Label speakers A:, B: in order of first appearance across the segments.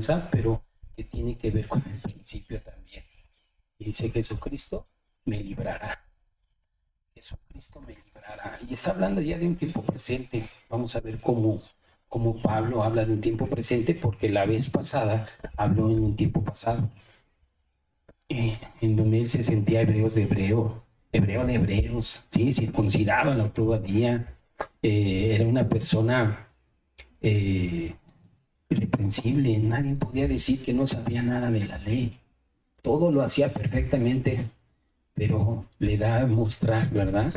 A: enseñanza, pero que tiene que ver con el principio también. Y dice, Jesucristo me librará. Jesucristo me librará. Y está hablando ya de un tiempo presente. Vamos a ver cómo Pablo habla de un tiempo presente, porque la vez pasada habló en un tiempo pasado, en donde él se sentía hebreo de hebreos, ¿sí? Circuncidado todavía. Era una persona irreprensible. Nadie podía decir que no sabía nada de la ley. Todo lo hacía perfectamente, pero le da a mostrar, ¿verdad?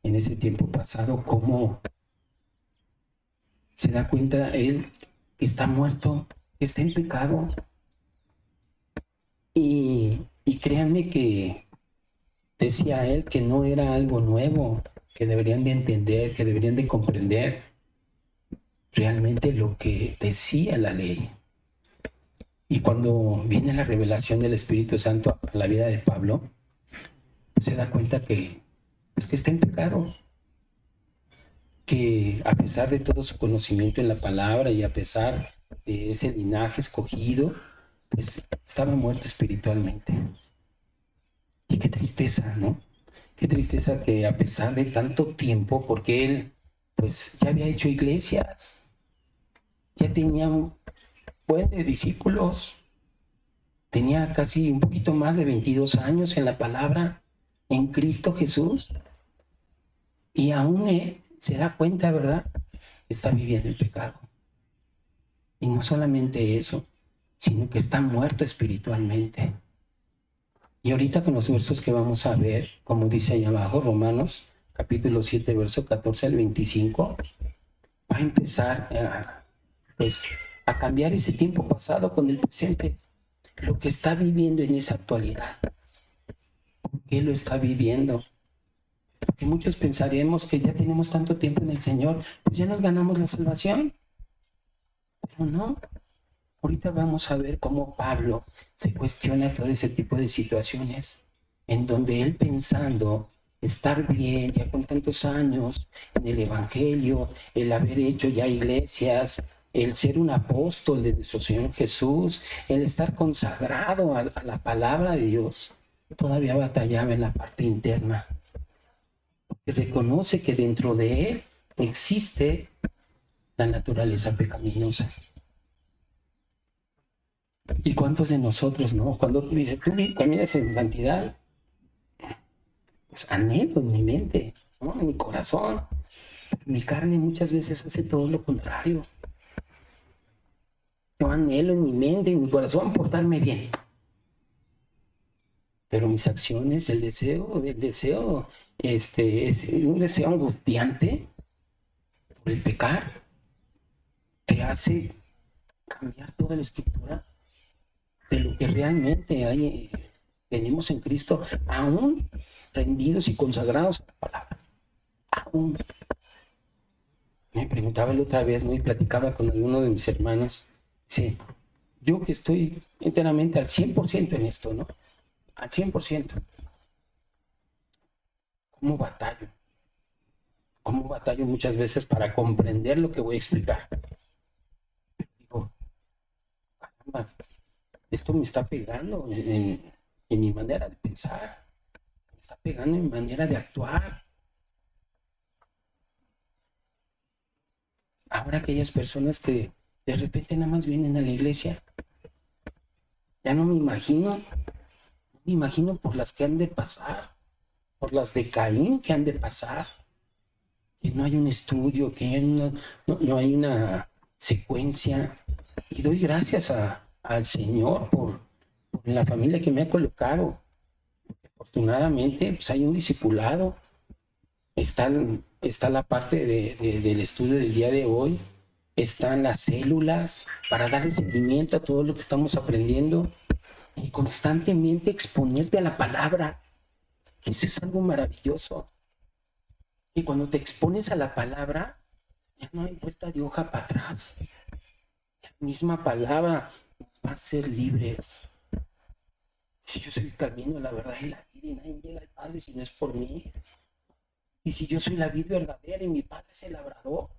A: En ese tiempo pasado, cómo se da cuenta él que está muerto, que está en pecado. Y créanme que decía él que no era algo nuevo, que deberían de entender, que deberían de comprender realmente lo que decía la ley. Y cuando viene la revelación del Espíritu Santo a la vida de Pablo, pues se da cuenta que, pues que está en pecado, que a pesar de todo su conocimiento en la palabra y a pesar de ese linaje escogido, pues estaba muerto espiritualmente. Y qué tristeza, ¿no? Qué tristeza que a pesar de tanto tiempo, porque él pues ya había hecho iglesias, ya tenía un buen de discípulos, tenía casi un poquito más de 22 años en la palabra, en Cristo Jesús, y aún él se da cuenta, ¿verdad? Está viviendo el pecado. Y no solamente eso, sino que está muerto espiritualmente. Y ahorita con los versos que vamos a ver, como dice ahí abajo, Romanos capítulo 7, verso 14 al 25, va a empezar pues, a cambiar ese tiempo pasado con el presente, lo que está viviendo en esa actualidad. ¿Por qué lo está viviendo? Porque muchos pensaremos que ya tenemos tanto tiempo en el Señor, pues ya nos ganamos la salvación. Pero no. Ahorita vamos a ver cómo Pablo se cuestiona todo ese tipo de situaciones, en donde él pensando estar bien ya con tantos años en el Evangelio, el haber hecho ya iglesias, el ser un apóstol de nuestro Señor Jesús, el estar consagrado a la palabra de Dios, todavía batallaba en la parte interna. Porque reconoce que dentro de él existe la naturaleza pecaminosa. ¿Y cuántos de nosotros, no? Cuando dices, tú caminas en santidad, pues anhelo en mi mente, ¿no? En mi corazón. Mi carne muchas veces hace todo lo contrario. Yo anhelo en mi mente, en mi corazón, portarme bien. Pero mis acciones, el deseo es un deseo angustiante por el pecar, que hace cambiar toda la estructura de lo que realmente hay, tenemos en Cristo, aún rendidos y consagrados a la palabra. Aún. Me preguntaba la otra vez, ¿no? Y platicaba con alguno de mis hermanos. Sí, yo que estoy enteramente al 100% en esto, ¿no? Al 100%. ¿Cómo batallo? ¿Cómo batallo muchas veces para comprender lo que voy a explicar? Digo, caramba, esto me está pegando en mi manera de pensar, me está pegando en mi manera de actuar. Ahora aquellas personas que de repente nada más vienen a la iglesia, ya no me imagino por las que han de pasar, por las de Caín que han de pasar, que no hay un estudio, que no hay una secuencia. Y doy gracias al Señor por la familia que me ha colocado. Afortunadamente, pues hay un discipulado. Está la parte del estudio del día de hoy. Están las células para darle seguimiento a todo lo que estamos aprendiendo y constantemente exponerte a la palabra. Eso es algo maravilloso. Y cuando te expones a la palabra, ya no hay vuelta de hoja para atrás. La misma palabra nos va a hacer libres. Si yo soy el camino, la verdad y la vida, y nadie llega al Padre si no es por mí. Y si yo soy la vid verdadera y mi Padre es el labrador,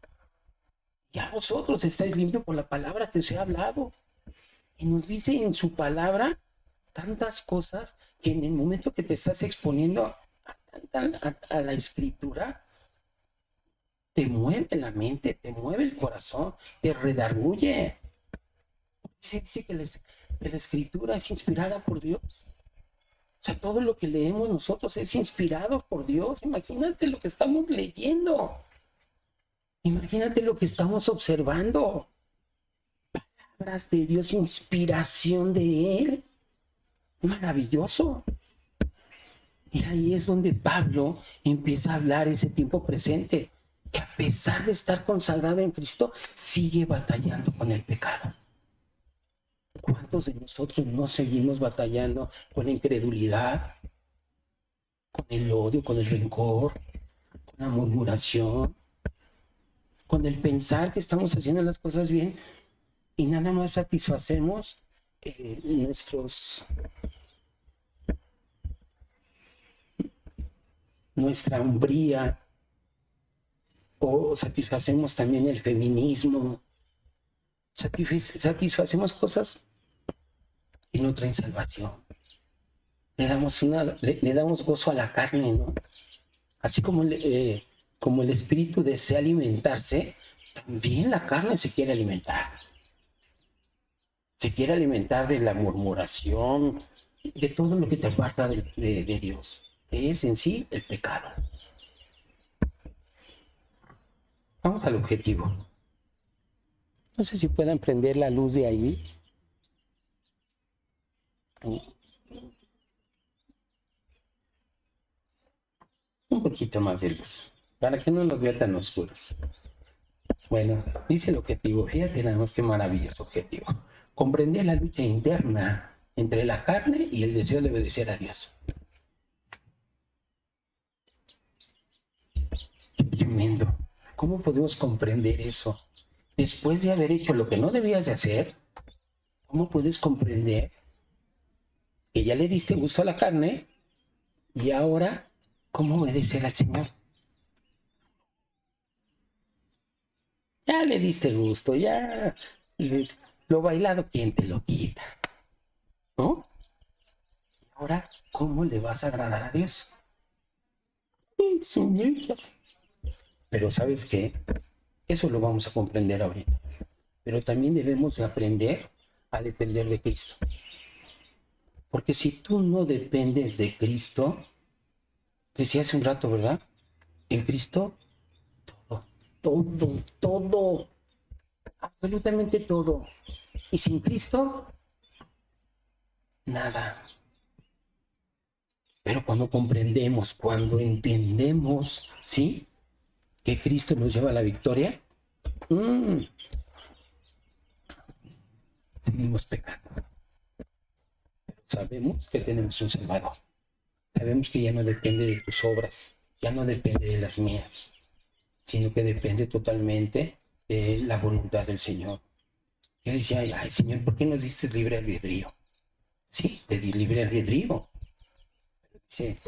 A: ya vosotros estáis limpios por la palabra que os he hablado. Y nos dice en su palabra tantas cosas que en el momento que te estás exponiendo a la escritura, te mueve la mente, te mueve el corazón, te redarguye. Dice que la escritura es inspirada por Dios. O sea, todo lo que leemos nosotros es inspirado por Dios. Imagínate lo que estamos leyendo. Imagínate lo que estamos observando. Palabras de Dios, inspiración de Él. Maravilloso. Y ahí es donde Pablo empieza a hablar ese tiempo presente, que a pesar de estar consagrado en Cristo, sigue batallando con el pecado. ¿Cuántos de nosotros no seguimos batallando con la incredulidad, con el odio, con el rencor, con la murmuración, con el pensar que estamos haciendo las cosas bien y nada más satisfacemos nuestra hombría, o satisfacemos también el feminismo, satisfacemos cosas y no traen salvación. Le damos gozo a la carne, ¿no? Así como el espíritu desea alimentarse, también la carne se quiere alimentar. Se quiere alimentar de la murmuración, de todo lo que te aparta de Dios, que es en sí el pecado. Vamos al objetivo. No sé si puedan prender la luz de ahí. Un poquito más de luz, para que no nos vea tan oscuros. Bueno, dice el objetivo, fíjate nada más qué maravilloso objetivo. Comprender la lucha interna entre la carne y el deseo de obedecer a Dios. Qué tremendo. ¿Cómo podemos comprender eso? Después de haber hecho lo que no debías de hacer, ¿cómo puedes comprender que ya le diste gusto a la carne y ahora cómo obedecer al Señor? Ya le diste gusto, ya lo bailado, ¿quién te lo quita? ¿No? Y ahora, ¿cómo le vas a agradar a Dios? Pero ¿sabes qué? Eso lo vamos a comprender ahorita. Pero también debemos de aprender a depender de Cristo. Porque si tú no dependes de Cristo, decía hace un rato, ¿verdad? En Cristo, todo, absolutamente todo. Y sin Cristo, nada. Pero cuando comprendemos, cuando entendemos, ¿sí? Que Cristo nos lleva a la victoria, seguimos pecando. Pero sabemos que tenemos un Salvador. Sabemos que ya no depende de tus obras, ya no depende de las mías, sino que depende totalmente de la voluntad del Señor. Yo decía, ay Señor, ¿por qué nos diste libre albedrío? Sí, te di libre albedrío. Pero dice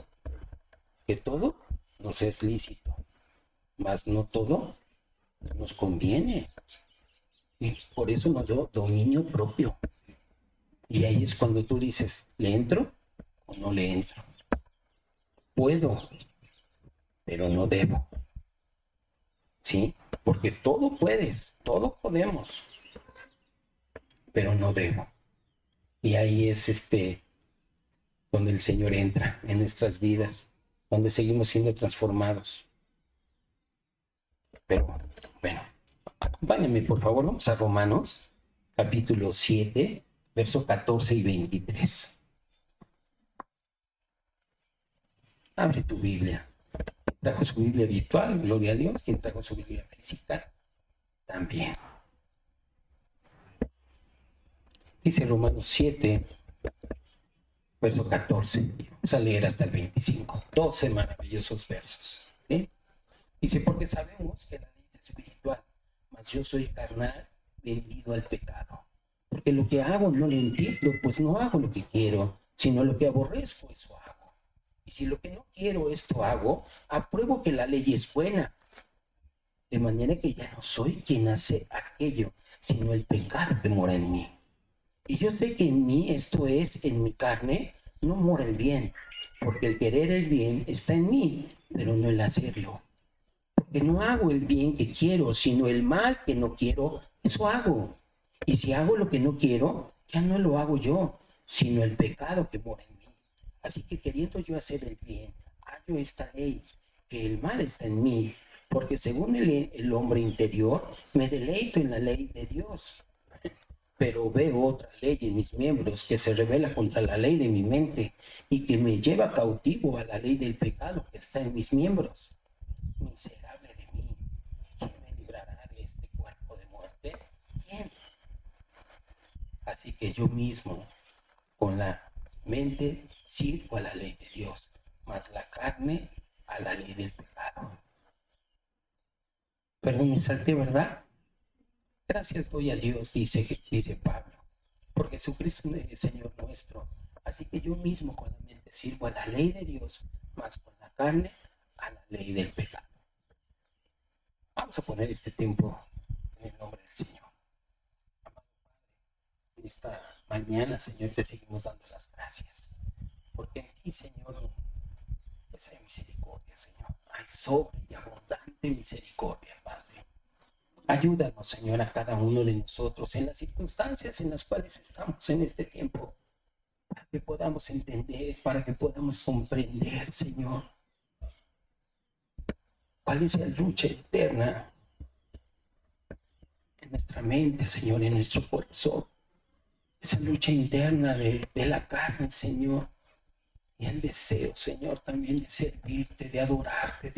A: que todo nos es lícito, mas no todo nos conviene. Y por eso nos dio dominio propio. Y ahí es cuando tú dices, ¿le entro o no le entro? Puedo, pero no debo. ¿Sí? Porque todo puedes, todo podemos, pero no debo. Y ahí es donde el Señor entra en nuestras vidas, donde seguimos siendo transformados. Pero, bueno, acompáñenme por favor, vamos a Romanos, capítulo 7, versos 14 y 23. Abre tu Biblia. Quien trajo su Biblia virtual, gloria a Dios. Quien trajo su Biblia física, también. Dice Romanos 7, verso 14. Vamos a leer hasta el 25. 12 maravillosos versos. ¿Sí? Dice, porque sabemos que la ley es espiritual, mas yo soy carnal, vendido al pecado. Porque lo que hago no lo entiendo, pues no hago lo que quiero, sino lo que aborrezco, eso hago. Y si lo que no quiero, esto hago, apruebo que la ley es buena. De manera que ya no soy quien hace aquello, sino el pecado que mora en mí. Y yo sé que en mí, esto es, en mi carne, no mora el bien, porque el querer el bien está en mí, pero no el hacerlo. Porque no hago el bien que quiero, sino el mal que no quiero, eso hago. Y si hago lo que no quiero, ya no lo hago yo, sino el pecado que mora en mí. Así que queriendo yo hacer el bien, hallo esta ley, que el mal está en mí, porque según el hombre interior, me deleito en la ley de Dios, pero veo otra ley en mis miembros que se revela contra la ley de mi mente y que me lleva cautivo a la ley del pecado que está en mis miembros. Miserable de mí, ¿quién me librará de este cuerpo de muerte? ¿Quién? Así que yo mismo, con la mente, sirvo a la ley de Dios, mas la carne a la ley del pecado. Perdón, me salté, ¿verdad? Gracias doy a Dios, dice Pablo, por Jesucristo es Señor nuestro. Así que yo mismo con la mente sirvo a la ley de Dios, más con la carne a la ley del pecado. Vamos a poner este tiempo en el nombre del Señor. Amado Padre, en esta mañana, Señor, te seguimos dando las gracias, porque en ti, Señor, pues hay misericordia, Señor. Hay sobre y abundante misericordia, Padre. Ayúdanos, Señor, a cada uno de nosotros en las circunstancias en las cuales estamos en este tiempo, para que podamos entender, para que podamos comprender, Señor, cuál es la lucha eterna en nuestra mente, Señor, en nuestro corazón. Esa lucha interna de la carne, Señor, y el deseo, Señor, también de servirte, de adorarte,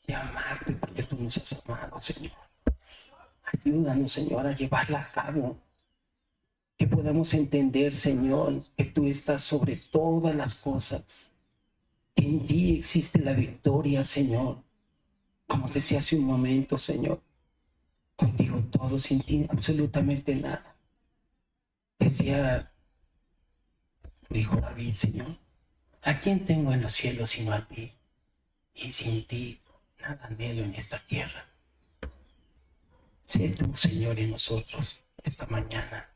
A: de amarte, porque tú nos has amado, Señor. Ayúdanos, Señor, a llevarla a cabo. Que podamos entender, Señor, que tú estás sobre todas las cosas, que en ti existe la victoria, Señor. Como decía hace un momento, Señor, contigo todo, sin ti absolutamente nada. Decía tu hijo David, Señor, ¿a quién tengo en los cielos sino a ti? Y sin ti nada anhelo en esta tierra. Sé tú, Señor, en nosotros esta mañana,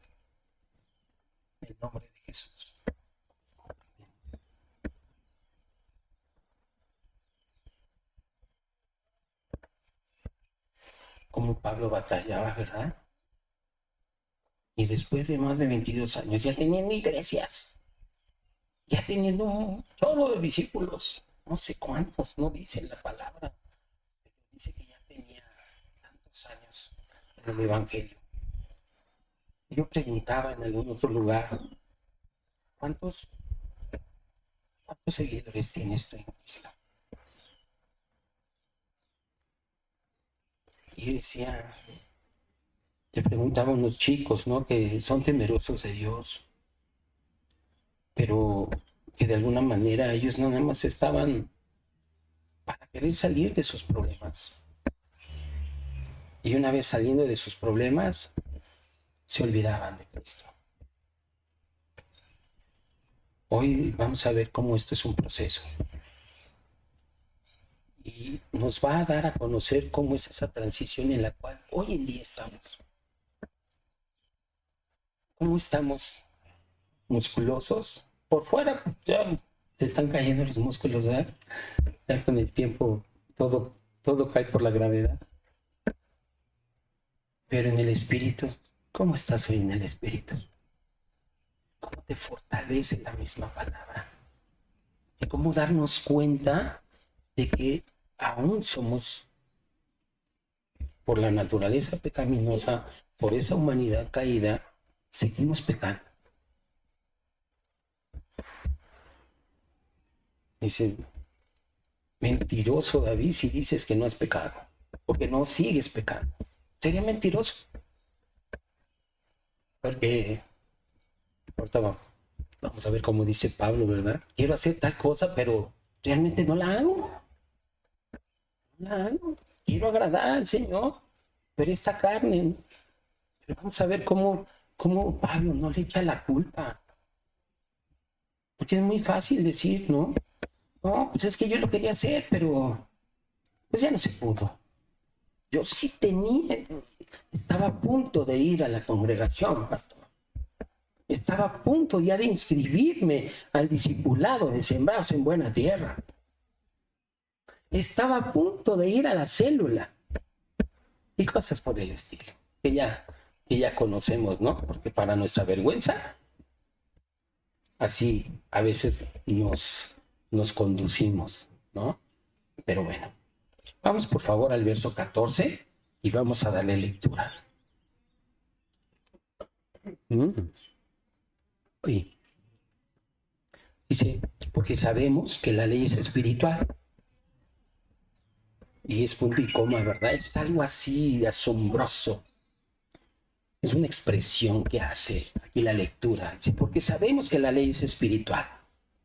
A: en el nombre de Jesús. Como Pablo batallaba, ¿verdad? Y después de más de 22 años ya teniendo iglesias, ya teniendo un chorro de discípulos, no sé cuántos, no dice la palabra, pero dice que ya tenía tantos años en el Evangelio. Yo preguntaba en algún otro lugar, ¿cuántos, cuántos seguidores tienes tú en Cristo? Y decía, le preguntaba a unos chicos, ¿no? Que son temerosos de Dios, pero que de alguna manera ellos nada más estaban para querer salir de sus problemas. Y una vez saliendo de sus problemas, se olvidaban de Cristo. Hoy vamos a ver cómo esto es un proceso. Y nos va a dar a conocer cómo es esa transición en la cual hoy en día estamos. ¿Cómo estamos musculosos? Por fuera ya se están cayendo los músculos, ¿verdad? Ya con el tiempo todo cae por la gravedad. Pero en el espíritu, ¿cómo estás hoy en el espíritu? ¿Cómo te fortalece la misma palabra? Y cómo darnos cuenta de que aún somos, por la naturaleza pecaminosa, por esa humanidad caída, seguimos pecando. Dice, mentiroso David si dices que no has pecado, porque no sigues pecando. Sería mentiroso. Porque ahorita vamos a ver cómo dice Pablo, ¿verdad? Quiero hacer tal cosa, pero realmente no la hago. No la hago. Quiero agradar al Señor, pero esta carne. Pero vamos a ver cómo Pablo no le echa la culpa. Porque es muy fácil decir, ¿no? No, pues es que yo lo quería hacer, pero pues ya no se pudo. Yo sí estaba a punto de ir a la congregación, pastor. Estaba a punto ya de inscribirme al discipulado de Sembrados en Buena Tierra. Estaba a punto de ir a la célula y cosas por el estilo, que ya conocemos, ¿no? Porque para nuestra vergüenza, así a veces nos conducimos, ¿no? Pero bueno, vamos por favor al verso 14 y vamos a darle lectura. Oye, dice, porque sabemos que la ley es espiritual. Y es punto y coma, ¿verdad? Es algo así asombroso. Es una expresión que hace aquí la lectura. Dice, porque sabemos que la ley es espiritual.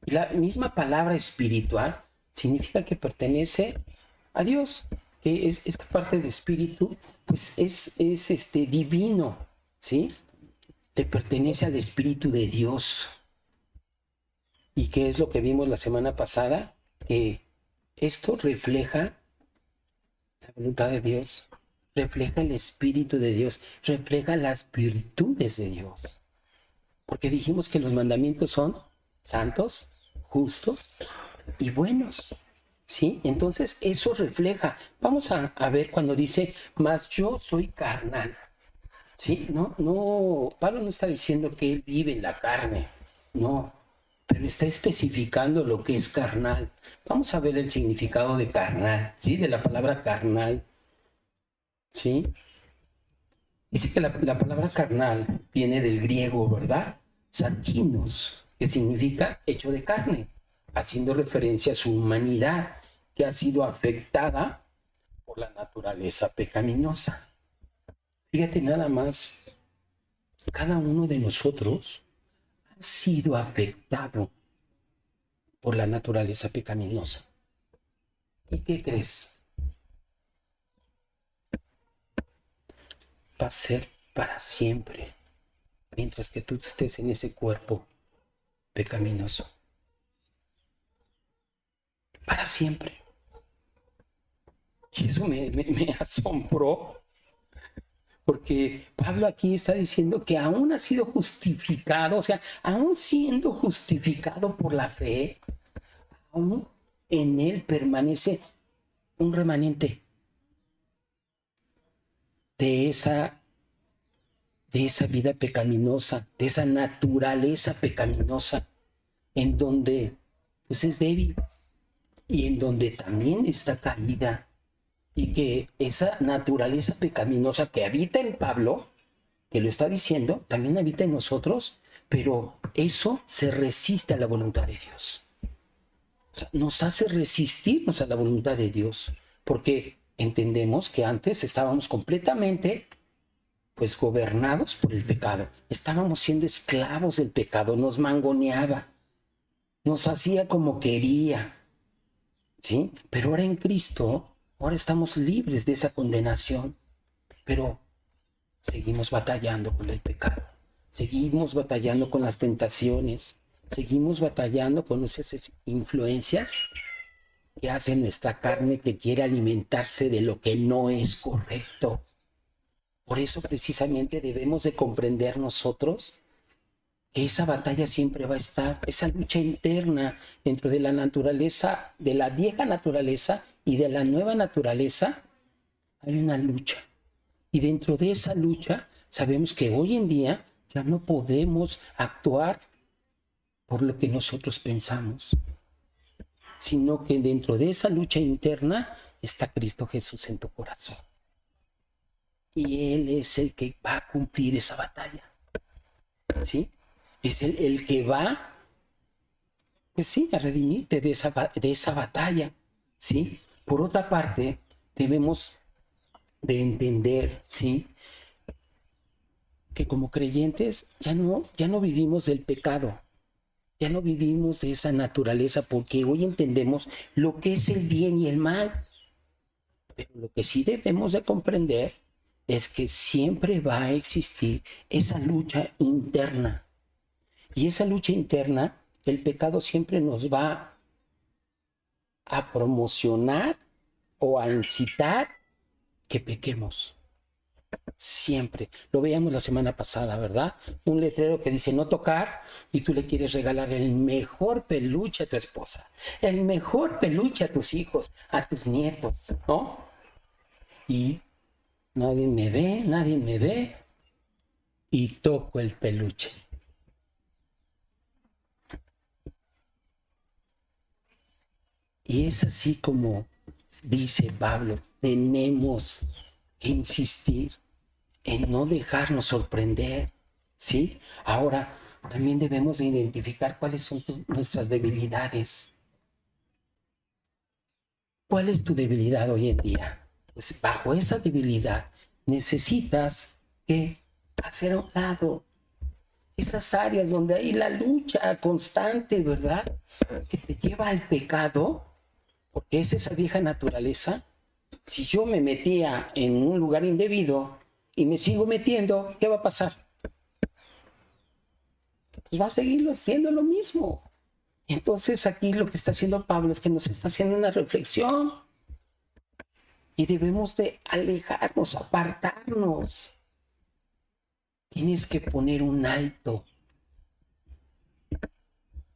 A: Y la misma palabra espiritual significa que pertenece a Dios, que es esta parte de espíritu, pues es divino, ¿sí? Le pertenece al Espíritu de Dios. ¿Y qué es lo que vimos la semana pasada? Que esto refleja la voluntad de Dios, refleja el Espíritu de Dios, refleja las virtudes de Dios. Porque dijimos que los mandamientos son santos, justos y buenos. ¿Sí? Entonces eso refleja. Vamos a ver cuando dice, mas yo soy carnal. ¿Sí? No, Pablo no está diciendo que él vive en la carne. No, pero está especificando lo que es carnal. Vamos a ver el significado de carnal, ¿sí? De la palabra carnal, ¿sí? Dice que la palabra carnal viene del griego, ¿verdad? Sarkinos, que significa hecho de carne, haciendo referencia a su humanidad, que ha sido afectada por la naturaleza pecaminosa. Fíjate nada más, cada uno de nosotros ha sido afectado por la naturaleza pecaminosa. ¿Y qué crees? Va a ser para siempre, mientras que tú estés en ese cuerpo pecaminoso. Para siempre. Y eso me asombró, porque Pablo aquí está diciendo que aún ha sido justificado, o sea, aún siendo justificado por la fe, aún en él permanece un remanente de esa vida pecaminosa, de esa naturaleza pecaminosa, en donde pues es débil y en donde también está caída, y que esa naturaleza pecaminosa que habita en Pablo, que lo está diciendo, también habita en nosotros, pero eso se resiste a la voluntad de Dios. O sea, nos hace resistirnos a la voluntad de Dios, porque entendemos que antes estábamos completamente pues gobernados por el pecado. Estábamos siendo esclavos del pecado, nos mangoneaba, nos hacía como quería, ¿sí? Pero ahora en Cristo, ahora estamos libres de esa condenación, pero seguimos batallando con el pecado, seguimos batallando con las tentaciones, seguimos batallando con esas influencias que hace nuestra carne, que quiere alimentarse de lo que no es correcto. Por eso precisamente debemos de comprender nosotros que esa batalla siempre va a estar, esa lucha interna dentro de la naturaleza, de la vieja naturaleza y de la nueva naturaleza. Hay una lucha. Y dentro de esa lucha sabemos que hoy en día ya no podemos actuar por lo que nosotros pensamos, sino que dentro de esa lucha interna está Cristo Jesús en tu corazón. Y Él es el que va a cumplir esa batalla, ¿sí? Es el que va, pues sí, a redimirte de esa batalla, ¿sí? Por otra parte, debemos de entender, ¿sí?, que como creyentes ya no vivimos del pecado, ya no vivimos de esa naturaleza, porque hoy entendemos lo que es el bien y el mal. Pero lo que sí debemos de comprender es que siempre va a existir esa lucha interna. Y esa lucha interna, el pecado siempre nos va a promocionar o a incitar que pequemos. Siempre. Lo veíamos la semana pasada, ¿verdad? Un letrero que dice no tocar y tú le quieres regalar el mejor peluche a tu esposa, el mejor peluche a tus hijos, a tus nietos, ¿no? Y nadie me ve y toco el peluche. Y es así como dice Pablo, tenemos que insistir en no dejarnos sorprender, ¿sí? Ahora, también debemos de identificar cuáles son nuestras debilidades. ¿Cuál es tu debilidad hoy en día? Pues bajo esa debilidad necesitas que hacer a un lado esas áreas donde hay la lucha constante, ¿verdad? Que te lleva al pecado, porque es esa vieja naturaleza. Si yo me metía en un lugar indebido y me sigo metiendo, ¿qué va a pasar? Pues va a seguir siendo lo mismo. Entonces aquí lo que está haciendo Pablo es que nos está haciendo una reflexión y debemos de alejarnos, apartarnos. Tienes que poner un alto.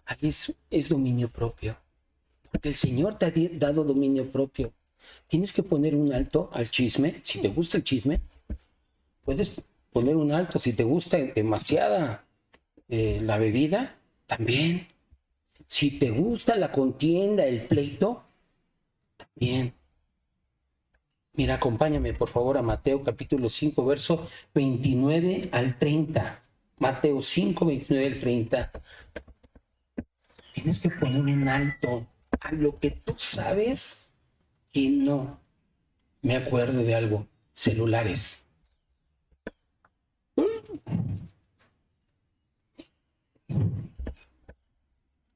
A: Ahí es dominio propio, porque el Señor te ha dado dominio propio. Tienes que poner un alto al chisme. Si te gusta el chisme, puedes poner un alto. Si te gusta demasiada la bebida, también. Si te gusta la contienda, el pleito, también. Mira, acompáñame por favor a Mateo capítulo 5, verso 29 al 30. Mateo 5, 29 al 30. Tienes que poner un alto a lo que tú sabes que no. Me acuerdo de algo, celulares.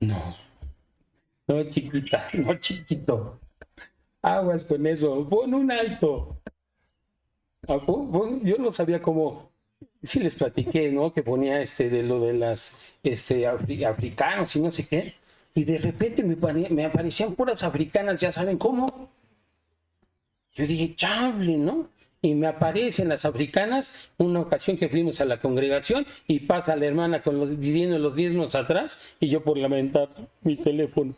A: No, no chiquita, no chiquito. Aguas con eso, pon un alto. Yo no sabía cómo, sí les platiqué, ¿no? Que ponía de lo de las africanos y no sé qué. Y de repente me aparecían puras africanas, ya saben cómo. Yo dije, chable, ¿no? Y me aparecen las africanas, una ocasión que fuimos a la congregación y pasa la hermana pidiendo los diezmos atrás y yo por lamentar mi teléfono.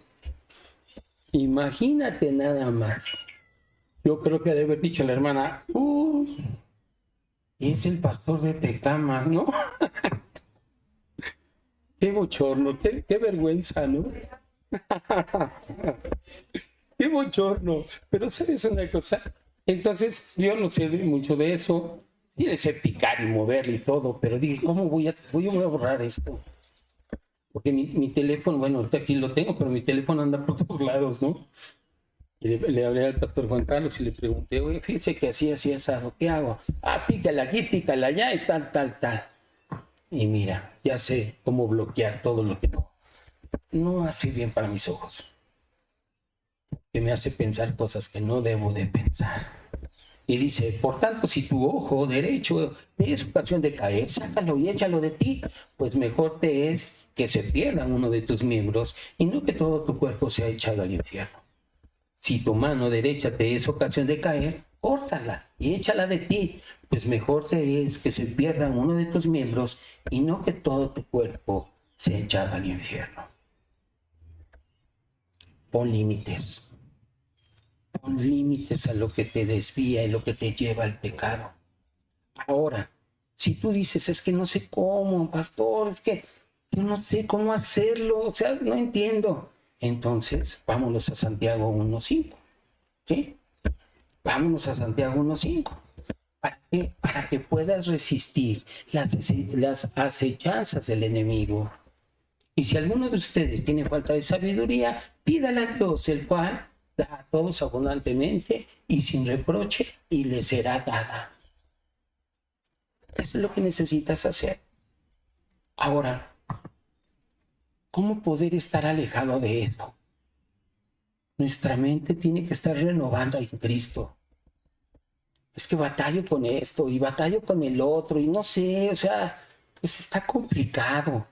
A: Imagínate nada más. Yo creo que debe haber dicho la hermana, es el pastor de Tecama, ¿no? Qué bochorno, qué vergüenza, ¿no? Qué bochorno. Pero ¿sabes una cosa? Entonces, yo no sé mucho de eso. Sí le sé picar y moverle y todo, pero dije, ¿cómo voy a borrar esto? Porque mi teléfono, bueno, ahorita aquí lo tengo, pero mi teléfono anda por todos lados, ¿no? Y le hablé al pastor Juan Carlos y le pregunté, oye, fíjese que así asado, ¿qué hago? Pícala aquí, pícala allá y tal. Y mira, ya sé cómo bloquear todo lo que no hace bien para mis ojos. Que me hace pensar cosas que no debo de pensar. Y dice, por tanto, si tu ojo derecho es ocasión de caer, sácalo y échalo de ti, pues mejor te es que se pierda uno de tus miembros y no que todo tu cuerpo sea echado al infierno. Si tu mano derecha te es ocasión de caer, córtala y échala de ti, pues mejor te es que se pierda uno de tus miembros y no que todo tu cuerpo sea echado al infierno. Pon límites. Pon límites a lo que te desvía y lo que te lleva al pecado. Ahora, si tú dices, es que no sé cómo, pastor, es que yo no sé cómo hacerlo, o sea, no entiendo. Entonces, vámonos a Santiago 1.5, ¿sí? Vámonos a Santiago 1.5. ¿Para qué? Para que puedas resistir las acechanzas del enemigo. Y si alguno de ustedes tiene falta de sabiduría, pídale a Dios, el cual da a todos abundantemente y sin reproche, y le será dada. Eso es lo que necesitas hacer. Ahora, ¿cómo poder estar alejado de eso? Nuestra mente tiene que estar renovando en Cristo. Es que batallo con esto y batallo con el otro y no sé, o sea, pues está complicado.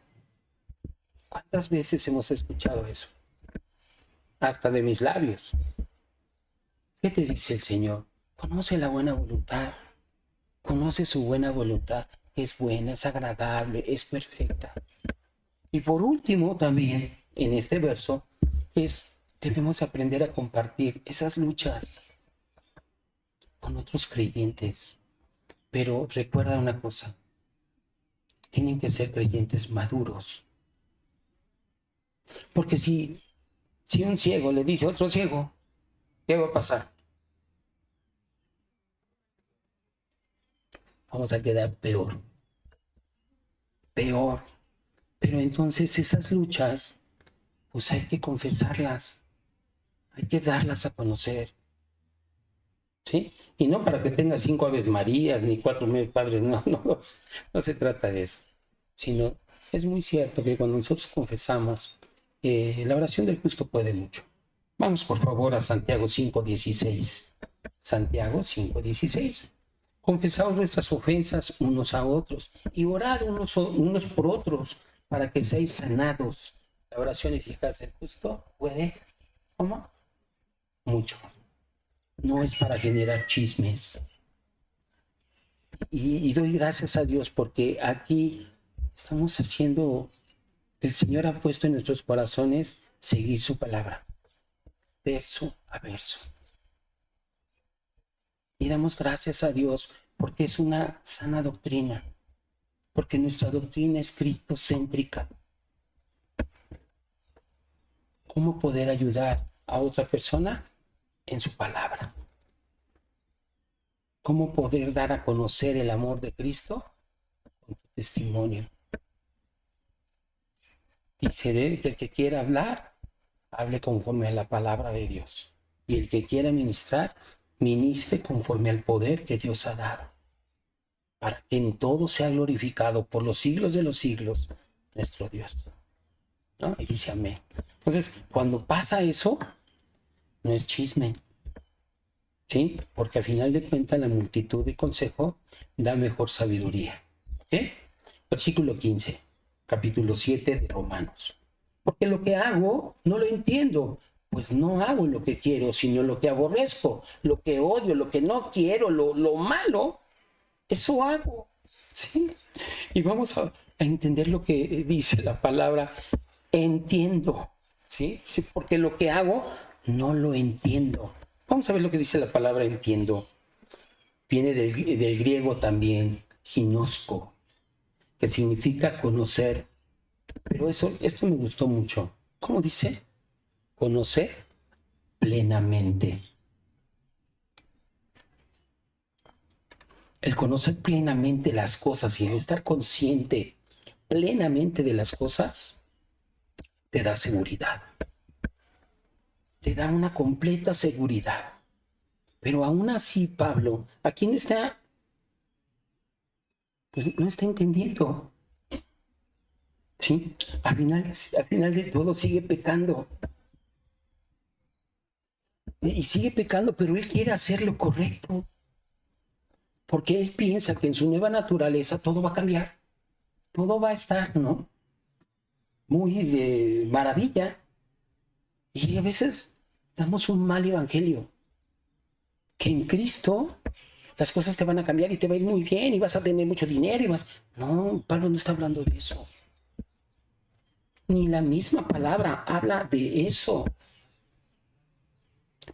A: ¿Cuántas veces hemos escuchado eso? Hasta de mis labios. ¿Qué te dice el Señor? Conoce la buena voluntad. conoce su buena voluntad, es buena, es agradable, es perfecta. Y por último, también en este verso, debemos aprender a compartir esas luchas con otros creyentes. Pero recuerda una cosa, tienen que ser creyentes maduros. Porque si un ciego le dice a otro ciego, ¿qué va a pasar? Vamos a quedar peor. Peor. Pero entonces esas luchas, pues hay que confesarlas, hay que darlas a conocer, ¿sí? Y no para que tenga 5 Aves Marías ni 4 Padres, no se trata de eso, sino es muy cierto que cuando nosotros confesamos, la oración del justo puede mucho. Vamos por favor a Santiago 5:16. Santiago 5:16. Confesaos vuestras ofensas unos a otros y orad unos por otros para que seáis sanados. La oración eficaz del justo puede, ¿cómo? Mucho. No es para generar chismes. Y doy gracias a Dios porque aquí estamos haciendo, el Señor ha puesto en nuestros corazones seguir su palabra, verso a verso. Y damos gracias a Dios porque es una sana doctrina, porque nuestra doctrina es cristocéntrica. ¿Cómo poder ayudar a otra persona? En su palabra. ¿Cómo poder dar a conocer el amor de Cristo? Con tu testimonio. Dice que el que quiera hablar, hable conforme a la palabra de Dios. Y el que quiera ministrar, ministre conforme al poder que Dios ha dado, para que en todo sea glorificado por los siglos de los siglos nuestro Dios. ¿No? Y dice amén. Entonces, cuando pasa eso, no es chisme, ¿sí? Porque al final de cuentas la multitud de consejo da mejor sabiduría. ¿Okay? Versículo 15, capítulo 7 de Romanos. Porque lo que hago no lo entiendo, pues no hago lo que quiero, sino lo que aborrezco, lo que odio, lo que no quiero, lo malo, eso hago, ¿sí? Y vamos a entender lo que dice la palabra entiendo, ¿sí? Sí, porque lo que hago no lo entiendo. Vamos a ver lo que dice la palabra entiendo. Viene del griego también, ginosko, que significa conocer. Pero esto me gustó mucho. ¿Cómo dice? Conocer plenamente. El conocer plenamente las cosas y el estar consciente plenamente de las cosas te da seguridad. Te da una completa seguridad. Pero aún así, Pablo, aquí no está entendiendo. ¿Sí? Al final de todo sigue pecando. Y sigue pecando, pero él quiere hacer lo correcto. Porque él piensa que en su nueva naturaleza todo va a cambiar. Todo va a estar, ¿no? Muy de maravilla. Y a veces damos un mal evangelio. Que en Cristo las cosas te van a cambiar y te va a ir muy bien y vas a tener mucho dinero y vas... No, Pablo no está hablando de eso. Ni la misma palabra habla de eso.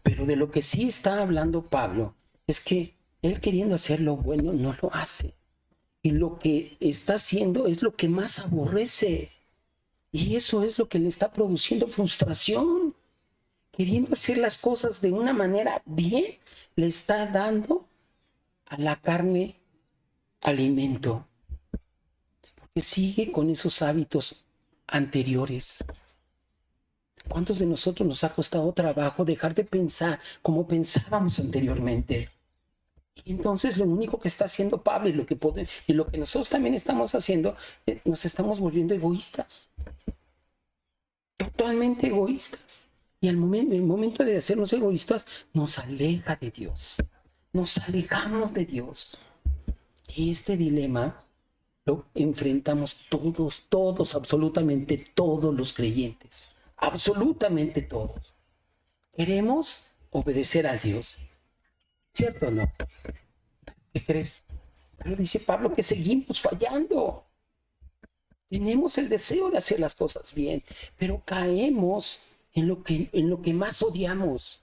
A: Pero de lo que sí está hablando Pablo es que él queriendo hacer lo bueno no lo hace. Y lo que está haciendo es lo que más aborrece. Y eso es lo que le está produciendo frustración. Queriendo hacer las cosas de una manera bien, le está dando a la carne alimento. Porque sigue con esos hábitos anteriores. ¿Cuántos de nosotros nos ha costado trabajo dejar de pensar como pensábamos anteriormente? Y entonces lo único que está haciendo Pablo y lo que nosotros también estamos haciendo, nos estamos volviendo egoístas. Totalmente egoístas. Y el momento de hacernos egoístas nos aleja de Dios. Nos alejamos de Dios. Y este dilema lo enfrentamos todos, absolutamente todos los creyentes. Absolutamente todos. Queremos obedecer a Dios. ¿Cierto o no? ¿Qué crees? Pero dice Pablo que seguimos fallando. Tenemos el deseo de hacer las cosas bien, pero caemos en lo que más odiamos.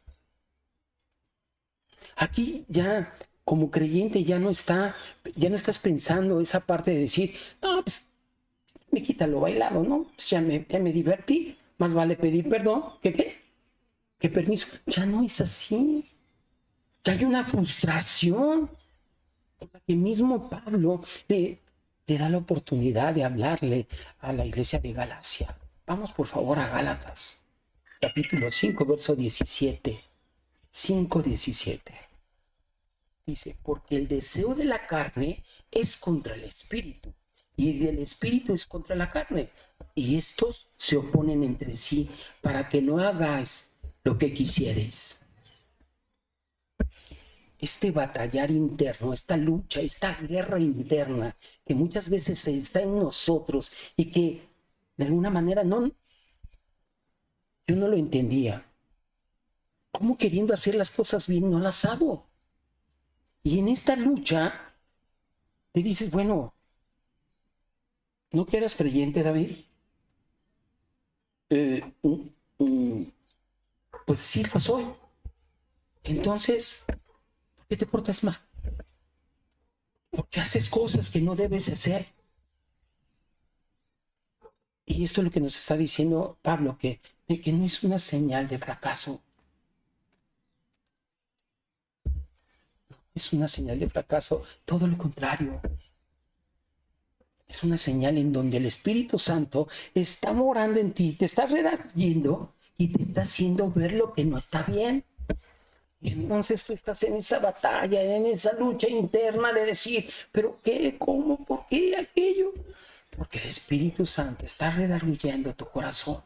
A: Aquí ya como creyente ya no estás pensando esa parte de decir, no, pues me quita lo bailado, ¿no? Pues ya me divertí, más vale pedir perdón que permiso. Ya no es así. Ya hay una frustración por la que mismo Pablo le da la oportunidad de hablarle a la iglesia de Galacia. Vamos por favor a Gálatas, capítulo 5, verso 17. 5:17. Dice, porque el deseo de la carne es contra el espíritu, y el espíritu es contra la carne, y estos se oponen entre sí para que no hagáis lo que quisierais. Este batallar interno, esta lucha, esta guerra interna que muchas veces está en nosotros y que de alguna manera yo no lo entendía. ¿Cómo queriendo hacer las cosas bien no las hago? Y en esta lucha te dices, bueno, ¿no que eras creyente, David? Pues sí lo soy. Entonces, ¿por qué te portas mal? ¿Por qué haces cosas que no debes hacer? Y esto es lo que nos está diciendo Pablo, que no es una señal de fracaso. Es una señal de fracaso, todo lo contrario. Es una señal en donde el Espíritu Santo está morando en ti, te está redarguyendo y te está haciendo ver lo que no está bien. Y entonces tú estás en esa batalla, en esa lucha interna de decir, ¿pero qué? ¿Cómo? ¿Por qué aquello? Porque el Espíritu Santo está redarguyendo tu corazón.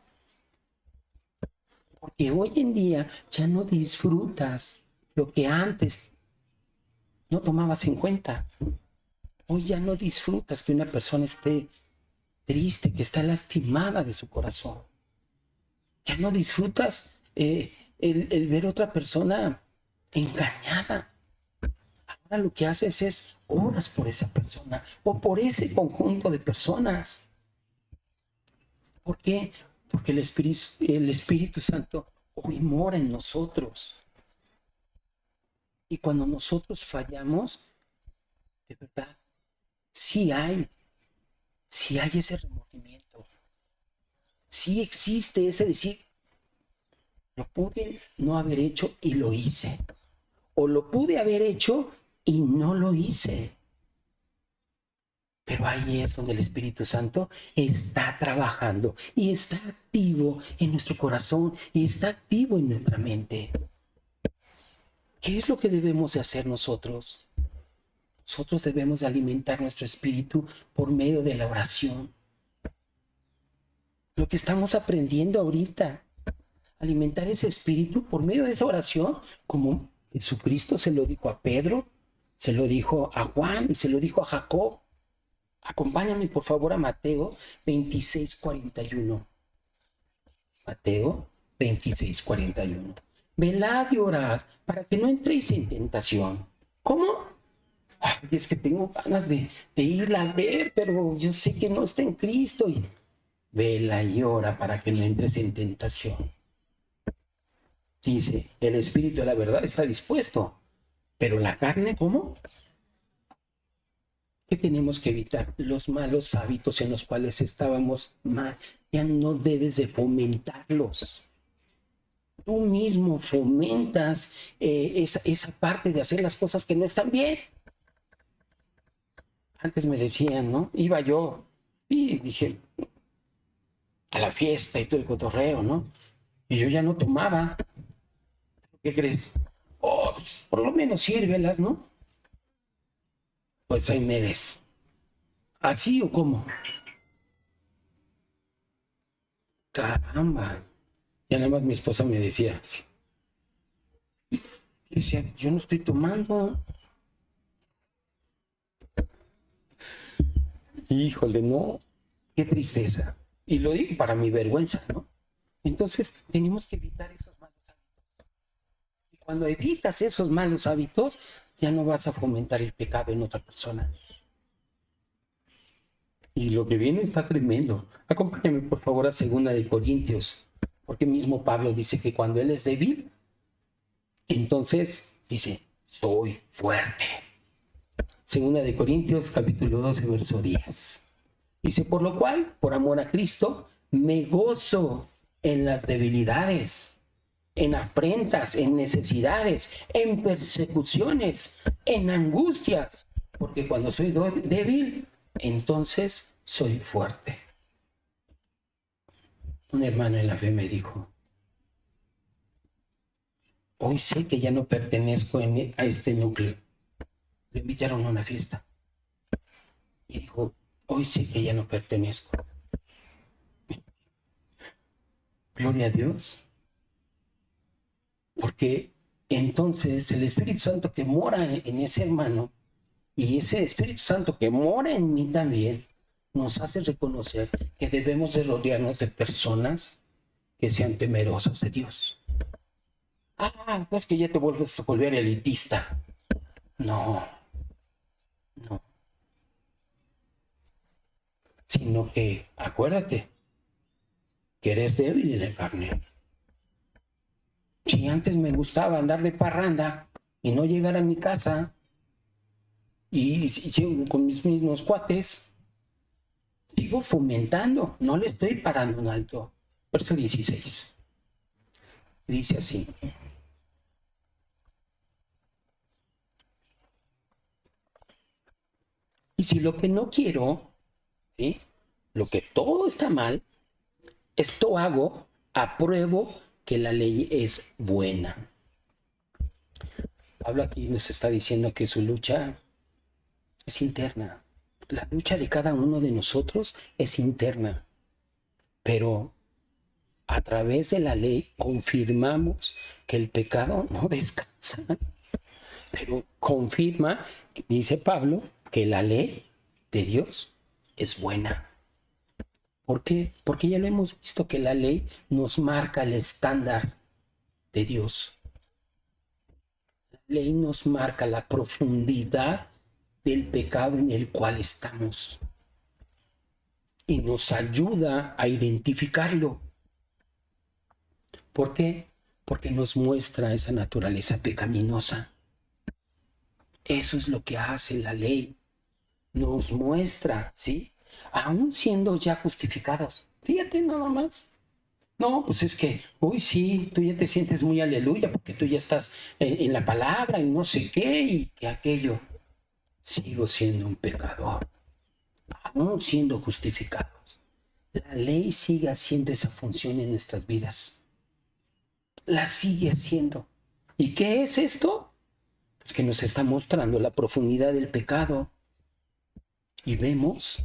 A: Porque hoy en día ya no disfrutas lo que antes no tomabas en cuenta. Hoy ya no disfrutas que una persona esté triste, que está lastimada de su corazón. Ya no disfrutas el ver otra persona engañada. Ahora lo que haces es oras por esa persona o por ese conjunto de personas. ¿Por qué? Porque el Espíritu Santo hoy mora en nosotros. Y cuando nosotros fallamos, de verdad, sí hay ese remordimiento. Sí existe ese decir, lo pude no haber hecho y lo hice. O lo pude haber hecho y no lo hice. Pero ahí es donde el Espíritu Santo está trabajando y está activo en nuestro corazón y está activo en nuestra mente. ¿Qué es lo que debemos de hacer nosotros? Nosotros debemos de alimentar nuestro espíritu por medio de la oración. Lo que estamos aprendiendo ahorita, alimentar ese espíritu por medio de esa oración, como Jesucristo se lo dijo a Pedro, se lo dijo a Juan y se lo dijo a Jacob. Acompáñame por favor a Mateo 26:41. Mateo 26:41. Velad y orad para que no entréis en tentación. ¿Cómo? Ay, es que tengo ganas de irla a ver, pero yo sé que no está en Cristo. Y vela y ora para que no entres en tentación. Dice, el espíritu de la verdad está dispuesto, pero la carne, ¿cómo? ¿Qué tenemos que evitar? Los malos hábitos en los cuales estábamos mal. Ya no debes de fomentarlos. Tú mismo fomentas esa parte de hacer las cosas que no están bien. Antes me decían, ¿no? Iba yo y dije a la fiesta y todo el cotorreo, ¿no? Y yo ya no tomaba. ¿Qué crees? Oh, pues, por lo menos sírvelas, ¿no? Pues ahí me ves. ¿Así o cómo? Caramba. Ya nada más mi esposa me decía así. Yo decía, yo no estoy tomando. Híjole, no. Qué tristeza. Y lo digo para mi vergüenza, ¿no? Entonces, tenemos que evitar esos malos hábitos. Y cuando evitas esos malos hábitos, ya no vas a fomentar el pecado en otra persona. Y lo que viene está tremendo. Acompáñame por favor a 2 Corintios, porque mismo Pablo dice que cuando él es débil, entonces dice, soy fuerte. 2 Corintios capítulo 12, verso 10. Dice, por lo cual, por amor a Cristo, me gozo en las debilidades, en afrentas, en necesidades, en persecuciones, en angustias, porque cuando soy débil, entonces soy fuerte. Un hermano en la fe me dijo, hoy sé que ya no pertenezco a este núcleo. Le invitaron a una fiesta y dijo, hoy sé que ya no pertenezco. Gloria a Dios. Porque entonces el Espíritu Santo que mora en ese hermano y ese Espíritu Santo que mora en mí también nos hace reconocer que debemos de rodearnos de personas que sean temerosas de Dios. No es que ya te vuelves a volver elitista. No, no. Sino que acuérdate que eres débil en la carne. Si antes me gustaba andar de parranda y no llegar a mi casa y con mis mismos cuates, sigo fomentando, no le estoy parando en alto. Verso 16. Dice así. Y si lo que no quiero, ¿sí? Lo que todo está mal, esto hago, apruebo que la ley es buena. Pablo aquí nos está diciendo que su lucha es interna. La lucha de cada uno de nosotros es interna. Pero a través de la ley confirmamos que el pecado no descansa. Pero confirma, dice Pablo, que la ley de Dios es buena. ¿Por qué? Porque ya lo hemos visto que la ley nos marca el estándar de Dios. La ley nos marca la profundidad del pecado en el cual estamos y nos ayuda a identificarlo. ¿Por qué? Porque nos muestra esa naturaleza pecaminosa. Eso es lo que hace la ley. Nos muestra, ¿sí? Aún siendo ya justificados. Fíjate nada más. No, pues es que, uy, sí, tú ya te sientes muy aleluya porque tú ya estás en la palabra y no sé qué y que aquello. Sigo siendo un pecador, aún siendo justificados. La ley sigue haciendo esa función en nuestras vidas. La sigue haciendo. ¿Y qué es esto? Pues que nos está mostrando la profundidad del pecado. Y vemos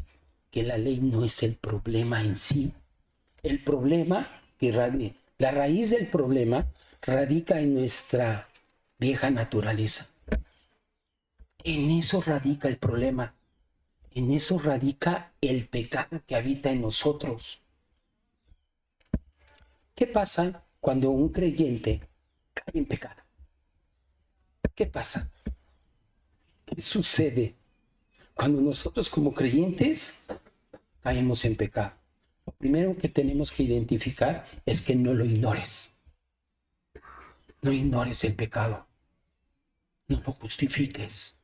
A: que la ley no es el problema en sí. El problema, la raíz del problema radica en nuestra vieja naturaleza. En eso radica el problema. En eso radica el pecado que habita en nosotros. ¿Qué pasa cuando un creyente cae en pecado? ¿Qué pasa? ¿Qué sucede cuando nosotros como creyentes caemos en pecado? Lo primero que tenemos que identificar es que no lo ignores. No ignores el pecado. No lo justifiques.